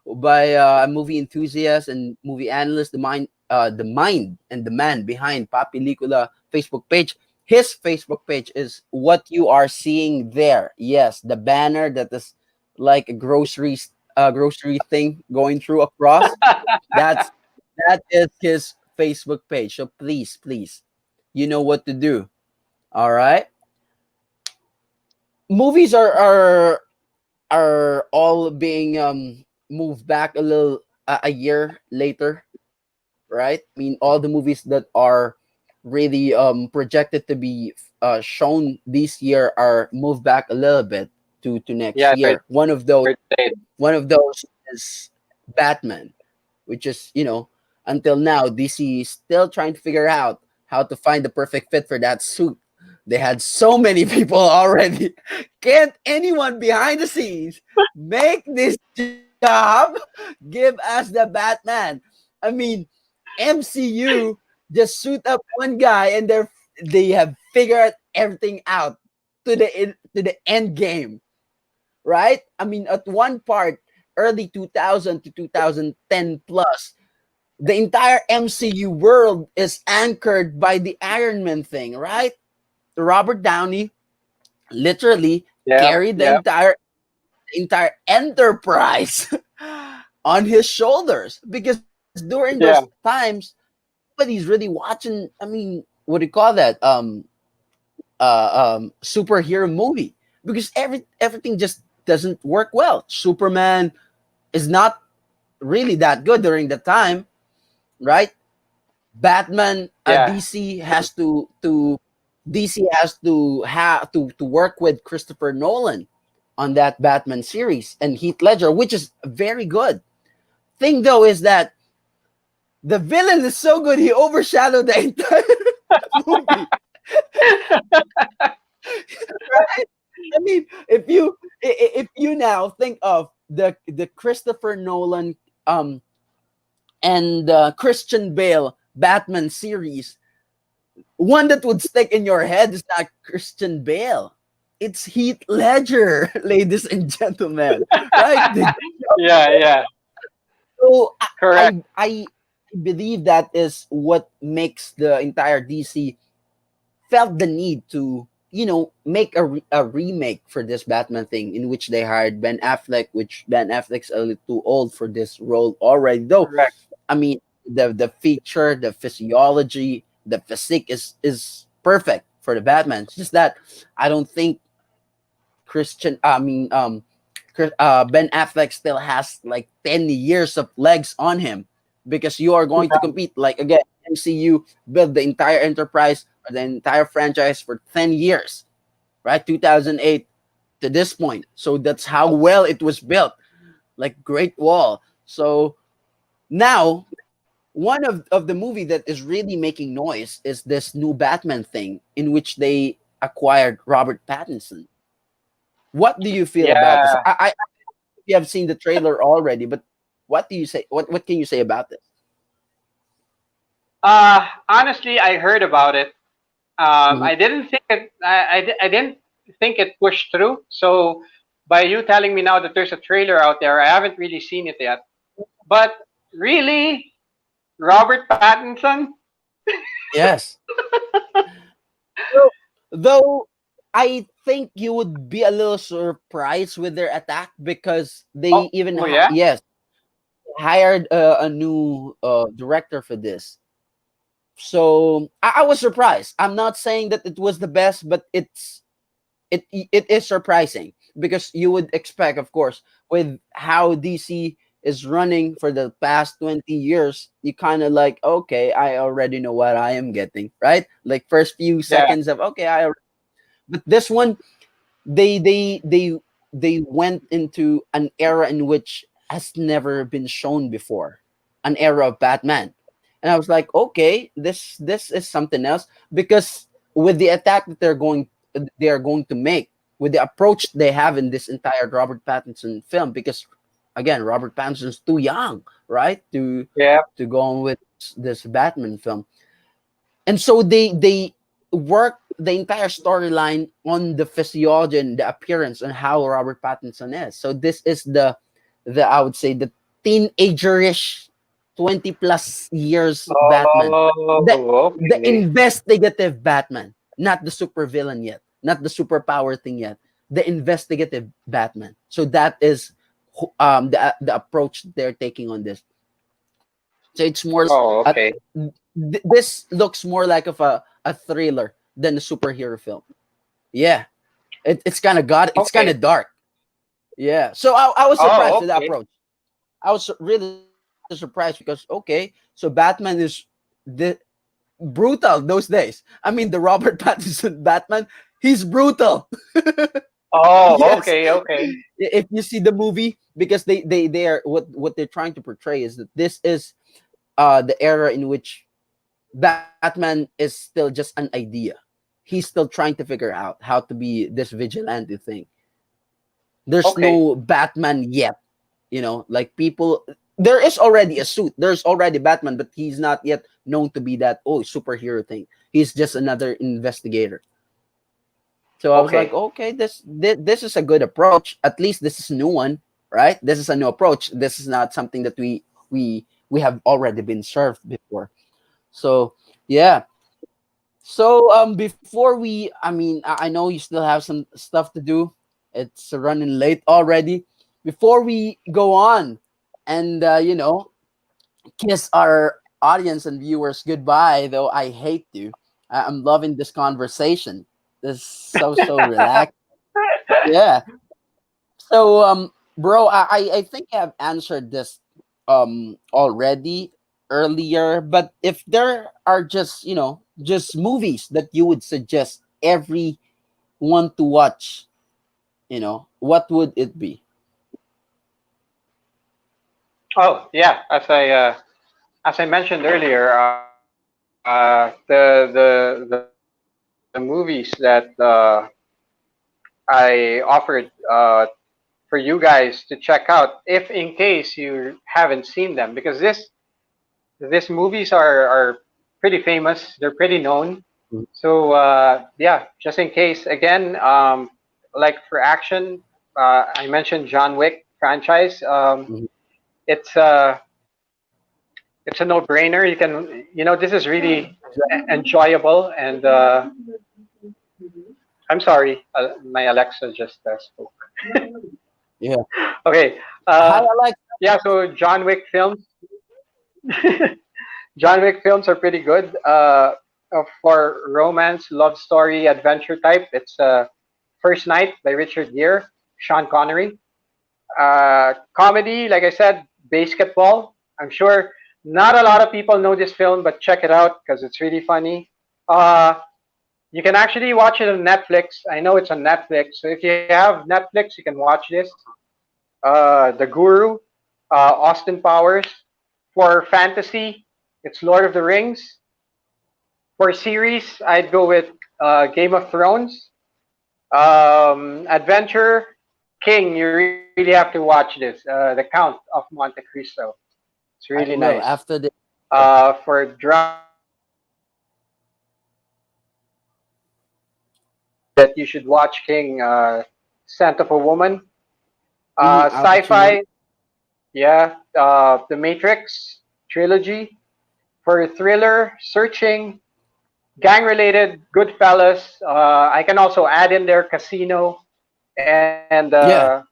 by a movie enthusiast and movie analyst, the mind and the man behind PapiLikula Facebook page. His Facebook page is what you are seeing there. Yes, the banner that is like a grocery thing going through across. That's that is his Facebook page. So please, please, you know what to do. All right. Movies are all being moved back a year later, right? I mean, all the movies that are really projected to be shown this year are moved back a little bit to next Yeah, year. they're delayed. One of those is Batman, which is, until now, DC is still trying to figure out how to find the perfect fit for that suit. They had so many people already. Can't anyone behind the scenes make this job? Give us the Batman. I mean, MCU just suit up one guy and they have figured everything out to the end game, right? I mean, at one part, early 2000 to 2010 plus, the entire MCU world is anchored by the Iron Man thing, right? Robert Downey literally Yep, carried the yep. entire enterprise on his shoulders because during those Yeah, times nobody's really watching. I mean, what do you call that? Superhero movie because everything just doesn't work well. Superman is not really that good during the time, right? Batman, yeah, DC has to have to work with Christopher Nolan on that Batman series and Heath Ledger, which is very good. Thing though is that the villain is so good he overshadowed the entire movie. Right? I mean, if you now think of the Christopher Nolan and Christian Bale Batman series, one that would stick in your head is not Christian Bale. It's Heath Ledger, ladies and gentlemen. Right? Yeah, yeah, So correct. I believe that is what makes the entire DC felt the need to, make a remake for this Batman thing, in which they hired Ben Affleck, which Ben Affleck's a little too old for this role already. Though, Correct. I mean, the feature, the physiology, the physique is perfect for the Batman. It's just that I don't think Christian. I mean, Ben Affleck still has like 10 years of legs on him, because you are going to compete, like, again, MCU built the entire enterprise or the entire franchise for 10 years, right? 2008 to this point. So that's how well it was built, like Great Wall. So now, one of the movie that is really making noise is this new Batman thing, in which they acquired Robert Pattinson. What do you feel about this? Yeah. I you have seen the trailer already, but what do you say? What can you say about this? Honestly, I heard about it. Mhm. I didn't think it. I didn't think it pushed through. So, by you telling me now that there's a trailer out there, I haven't really seen it yet. But really, Robert Pattinson? Yes. So, though I think you would be a little surprised with their attack, because they even Oh yeah. yes, hired a new director for this. So I was surprised. I'm not saying that it was the best, but it is surprising, because you would expect, of course, with how DC is running for the past 20 years, you kind of like, okay, I already know what I am getting, right? Like, first few Yeah. seconds of, okay, but this one, they they they they went into an era in which has never been shown before, an era of Batman. And I was like, okay, this is something else, because with the attack that they are going to make, with the approach they have in this entire Robert Pattinson film, because again, Robert Pattinson's too young, right, Yeah. to go on with this Batman film. And so they work the entire storyline on the physiology and the appearance and how Robert Pattinson is. So this is the I would say the teenagerish 20 plus years Batman. The Oh, the okay. investigative Batman, not the super villain yet, not the superpower thing yet. The investigative Batman. So that is the approach they're taking on this. So it's more Oh, a, okay. this looks more like of a thriller than a superhero film. Yeah, it's kind of it's kind Okay. of dark. Yeah, so I was surprised Oh, with the okay. approach. I was really surprised, because okay, so Batman is the brutal those days. I mean, the Robert Pattinson Batman, he's brutal. Oh, Yes, okay, okay. if you see the movie, because they are what they're trying to portray is that this is the era in which Batman is still just an idea. He's still trying to figure out how to be this vigilante thing. There's Okay. no Batman yet. Like, people, there is already a suit. There's already Batman, but he's not yet known to be that, superhero thing. He's just another investigator. So I was like, Okay. okay, this is a good approach. At least this is a new one, right? This is a new approach. This is not something that we have already been served before. So yeah. So before I mean, I know you still have some stuff to do. It's running late already. Before we go on and kiss our audience and viewers goodbye, though I hate to. I'm loving this conversation. This is so relaxed. Yeah. So bro, I think I've answered this already earlier, but if there are just movies that you would suggest everyone to watch, what would it be? Oh, yeah. As I mentioned earlier, the movies that I offered for you guys to check out, if in case you haven't seen them, because these movies are pretty famous. They're pretty known. Mhm. So yeah, just in case. Again, like for action, I mentioned John Wick franchise. Mhm. It's uh, it's a no-brainer. You can, this is really enjoyable. And I'm sorry, my Alexa just spoke. Yeah. Okay. Hi, Uh, Alex. yeah. So John Wick films. John Wick films are pretty good. For romance, love story, adventure type, it's First Night by Richard Gere, Sean Connery. Comedy, like I said, Basketball. I'm sure not a lot of people know this film, but check it out because it's really funny. Uh, you can actually watch it on Netflix. I know it's on Netflix. So if you have Netflix, you can watch this. The Guru, Austin Powers. For fantasy, it's Lord of the Rings. For series, I'd go with Game of Thrones. Adventure, King. You really have to watch this. The Count of Monte Cristo. It's really I will nice. after this. For drama, that you should watch King, Scent of a Woman. Al Pacino. Sci-fi, yeah, The Matrix trilogy. For thriller, Searching, gang-related, Goodfellas. I can also add in there Casino, and Yeah,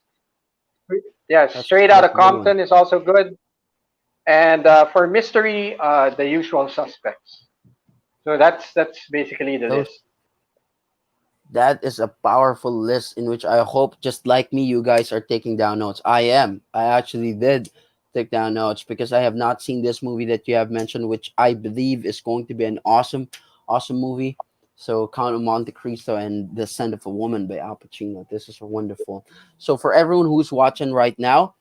yeah, Straight Outta that's a Compton good is one. also good. And for mystery, The Usual Suspects. So that's basically the Those list. That is a powerful list in which I hope, just like me, you guys are taking down notes. I am. I actually did take down notes because I have not seen this movie that you have mentioned, which I believe is going to be an awesome, awesome movie. So, Count of Monte Cristo and The Scent of a Woman by Al Pacino. This is wonderful. So, for everyone who's watching right now,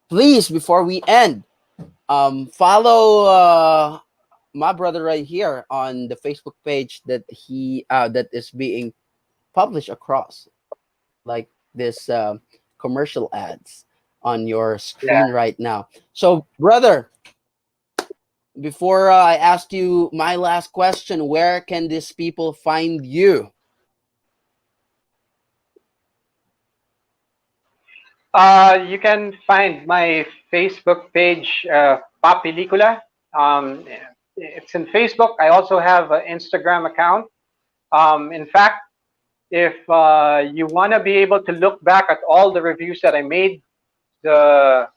please, before we end, follow my brother right here on the Facebook page that is being publish across like this commercial ads on your screen Yeah. right now. So, brother, before I ask you my last question, where can these people find you? You can find my Facebook page, PapiLikula. It's in Facebook. I also have an Instagram account. In fact, if you want to be able to look back at all the reviews that I made, the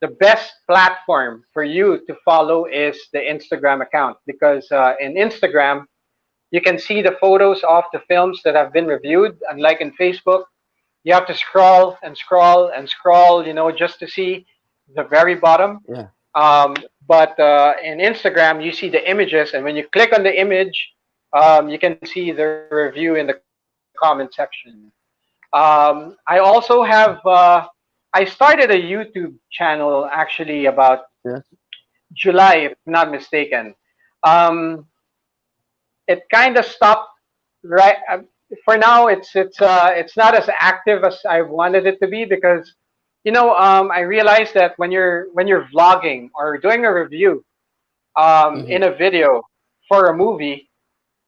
the best platform for you to follow is the Instagram account because in Instagram you can see the photos of the films that have been reviewed. Unlike in Facebook, you have to scroll and scroll and scroll, just to see the very bottom. Yeah. Um, but in Instagram, you see the images, and when you click on the image, you can see the review in the comment section. I also have. I started a YouTube channel actually about Yes. July, if I'm not mistaken. Um, it kind of stopped right for now. It's not as active as I wanted it to be because I realized that when you're vlogging or doing a review Mm-hmm. in a video for a movie,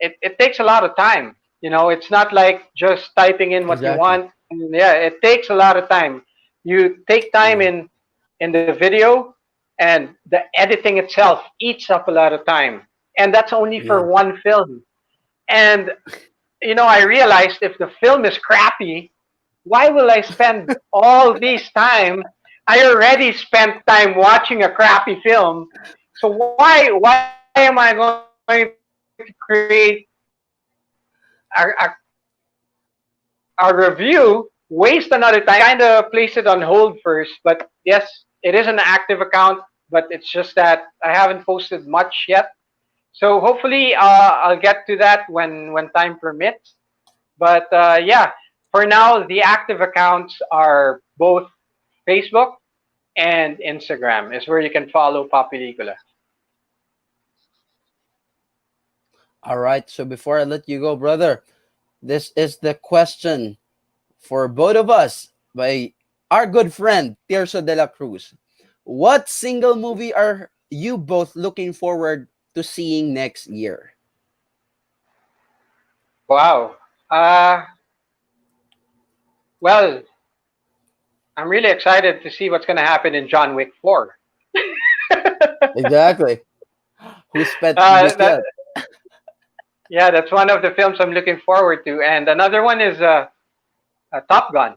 it takes a lot of time. It's not like just typing in what you Exactly. want. And yeah, it takes a lot of time. You take time Yeah. in the video, and the editing itself eats up a lot of time. And that's only Yeah. for one film. And I realized if the film is crappy, why will I spend all this time? I already spent time watching a crappy film, so why am I going to create a review, waste another time? Kind of place it on hold first, but yes, it is an active account, but it's just that I haven't posted much yet. So hopefully, I'll get to that when time permits. But yeah, for now, the active accounts are both Facebook and Instagram is where you can follow PapiLikula. All right. So before I let you go, brother, this is the question for both of us by our good friend Tirso de la Cruz. What single movie are you both looking forward to seeing next year? Wow. Uh, well, I'm really excited to see what's going to happen in John Wick 4. Exactly. Who's pet this That yet? yeah, that's one of the films I'm looking forward to, and another one is Top Gun.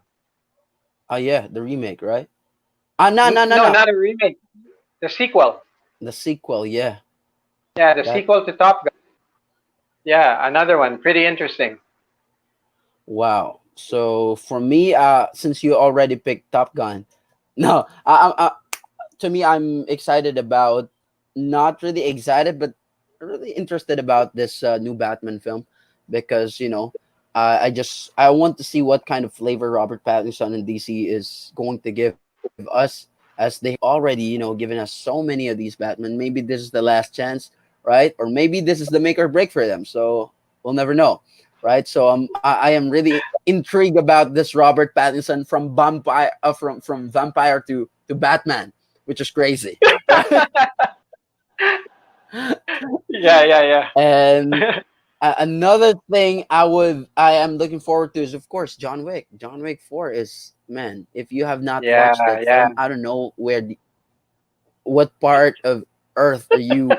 Oh yeah, the remake, right? Ah, no, no, no, No, no. not a remake. The sequel. The sequel, yeah. Yeah, the That sequel to Top Gun. Yeah, another one. Pretty interesting. wow. So for me, since you already picked Top Gun, no, to me, I'm excited about, not really excited, but really interested about this new Batman film because I want to see what kind of flavor Robert Pattinson and DC is going to give us, as they have already given us so many of these Batman. Maybe this is the last chance, right? Or maybe this is the make or break for them. So we'll never know, right? So I am really intrigued about this Robert Pattinson from vampire to Batman, which is crazy, right? Yeah, yeah, And yeah. another thing I am looking forward to is, of course, John Wick. John Wick 4 is, man, if you have not Yeah, watched that yeah. film, I don't know what part of Earth are you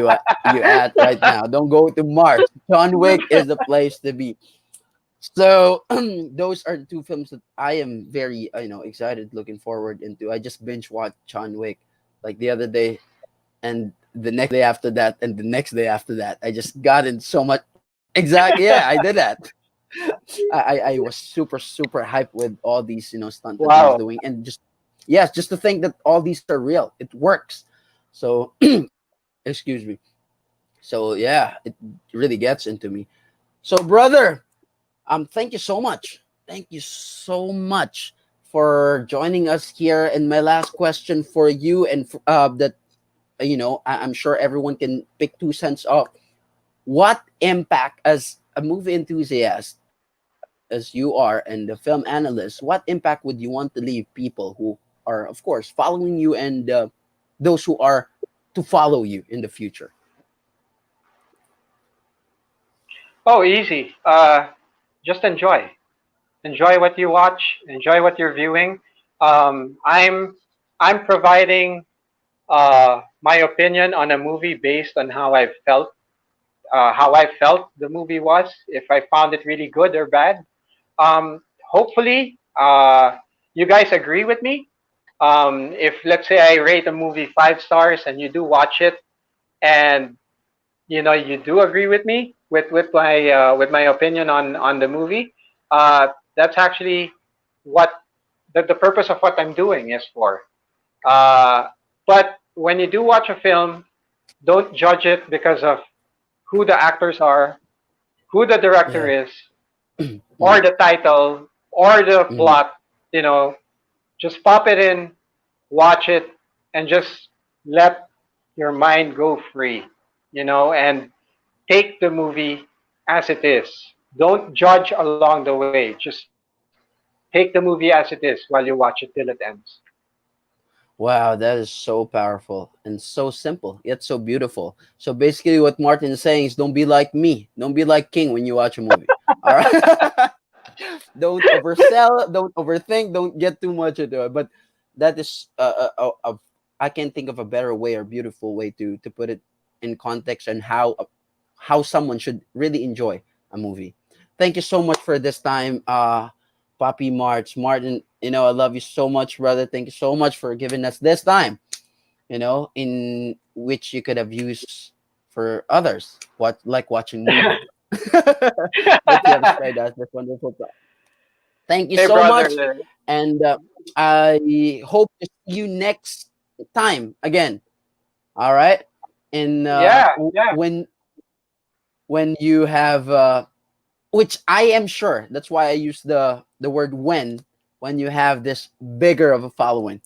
at right now. Don't go to Mars. John Wick is the place to be. So those are the two films that I am very excited, looking forward into. I just binge watched John Wick like the other day, and the next day after that, and the next day after that. I just got in so much. Exactly, yeah, I did that. I was super hyped with all these stunt that he's Wow. doing, and just yes, just to think that all these are real. It works. So excuse me. So yeah, it really gets into me. So brother, thank you so much. Thank you so much for joining us here. And my last question for you, and that I'm sure everyone can pick 2 cents off. What impact, as a movie enthusiast as you are and the film analyst, what impact would you want to leave people who are, of course, following you, and those who are to follow you in the future? Oh, easy. Just enjoy. Enjoy what you watch. Enjoy what you're viewing. Um, I'm I'm providing my opinion on a movie based on how I felt the movie was. If I found it really good or bad. Hopefully, you guys agree with me. If let's say I rate a movie 5 stars and you do watch it, and you do agree with me with my opinion on the movie, that's actually what the purpose of what I'm doing is for. Uh, but when you do watch a film, don't judge it because of who the actors are, who the director Yeah. is, Mm, or the title, or the mm, plot. You know, just pop it in, watch it, and just let your mind go free. And take the movie as it is. Don't judge along the way. Just take the movie as it is while you watch it till it ends. wow, that is so powerful and so simple, yet so beautiful. So basically, what Martin is saying is, don't be like me. Don't be like King when you watch a movie. All right. Don't oversell. Don't overthink. Don't get too much into it. But that is I can't think of a better way or beautiful way to put it in context, and how someone should really enjoy a movie. Thank you so much for this time, Papi March. Martin, I love you so much, brother. Thank you so much for giving us this time, in which you could have used for others, like watching movie. But you have spared us this wonderful time. Thank you Hey, so brother. much, and I hope to see you next time again. All right, and Yeah, yeah. when you have, which I am sure, that's why I use the word when you have this bigger of a following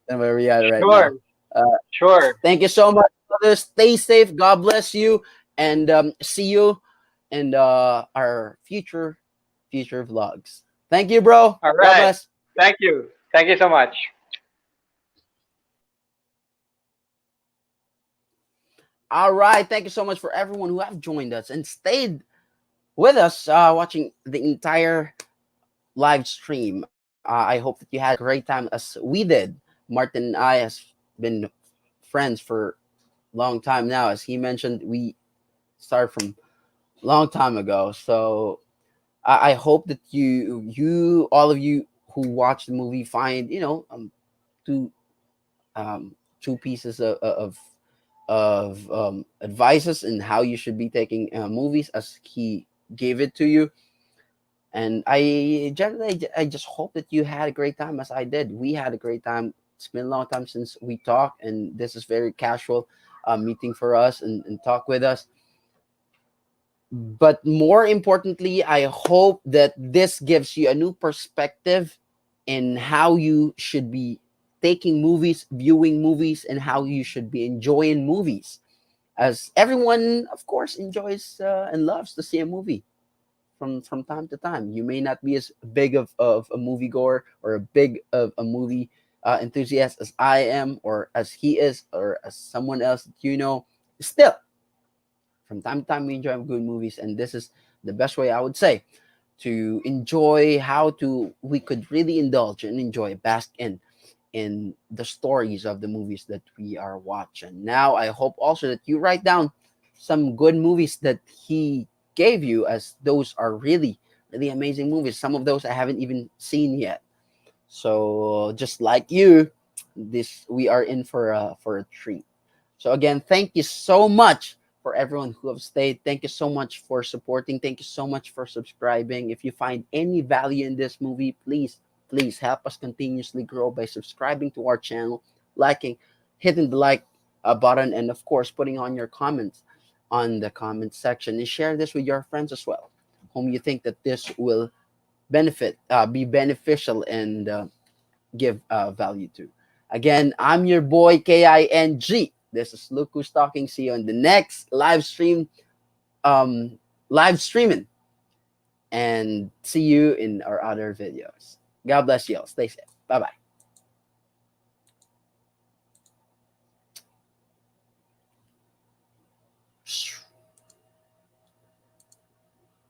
than where we are right Sure, now. sure. Thank you so much, brothers. Stay safe. God bless you, and see you in our future vlogs. Thank you, bro. All God right. bless. Thank you. Thank you so much. All right. Thank you so much for everyone who have joined us and stayed with us watching the entire live stream. I hope that you had a great time as we did. Martin and I has been friends for a long time now. As he mentioned, we started from a long time ago. So I hope that all of you who watch the movie find, two two pieces of advices and how you should be taking movies as he gave it to you. And I just hope that you had a great time as I did. We had a great time. It's been a long time since we talked, and this is very casual meeting for us and talk with us. But more importantly, I hope that this gives you a new perspective in how you should be taking movies, viewing movies, and how you should be enjoying movies. As everyone, of course, enjoys and loves to see a movie from time to time. You may not be as big of a moviegoer or a big of a movie enthusiast as I am, or as he is, or as someone else that you know. Still, from time to time, we enjoy good movies, and this is the best way I would say to enjoy how to we could really indulge and enjoy, bask in the stories of the movies that we are watching. Now, I hope also that you write down some good movies that he gave you, as those are really, really amazing movies. Some of those I haven't even seen yet. So, just like you, this we are in for a treat. So again, thank you so much for everyone who have stayed. Thank you so much for supporting. Thank you so much for subscribing. If you find any value in this movie, please help us continuously grow by subscribing to our channel, liking, hitting the like button, and of course, putting on your comments on the comment section, and share this with your friends as well, whom you think that this will be beneficial, and give value to. Again, I'm your boy KING. This is Luke who's talking. See you on the next um, live streaming, and see you in our other videos. God bless you all. Stay safe. Bye bye.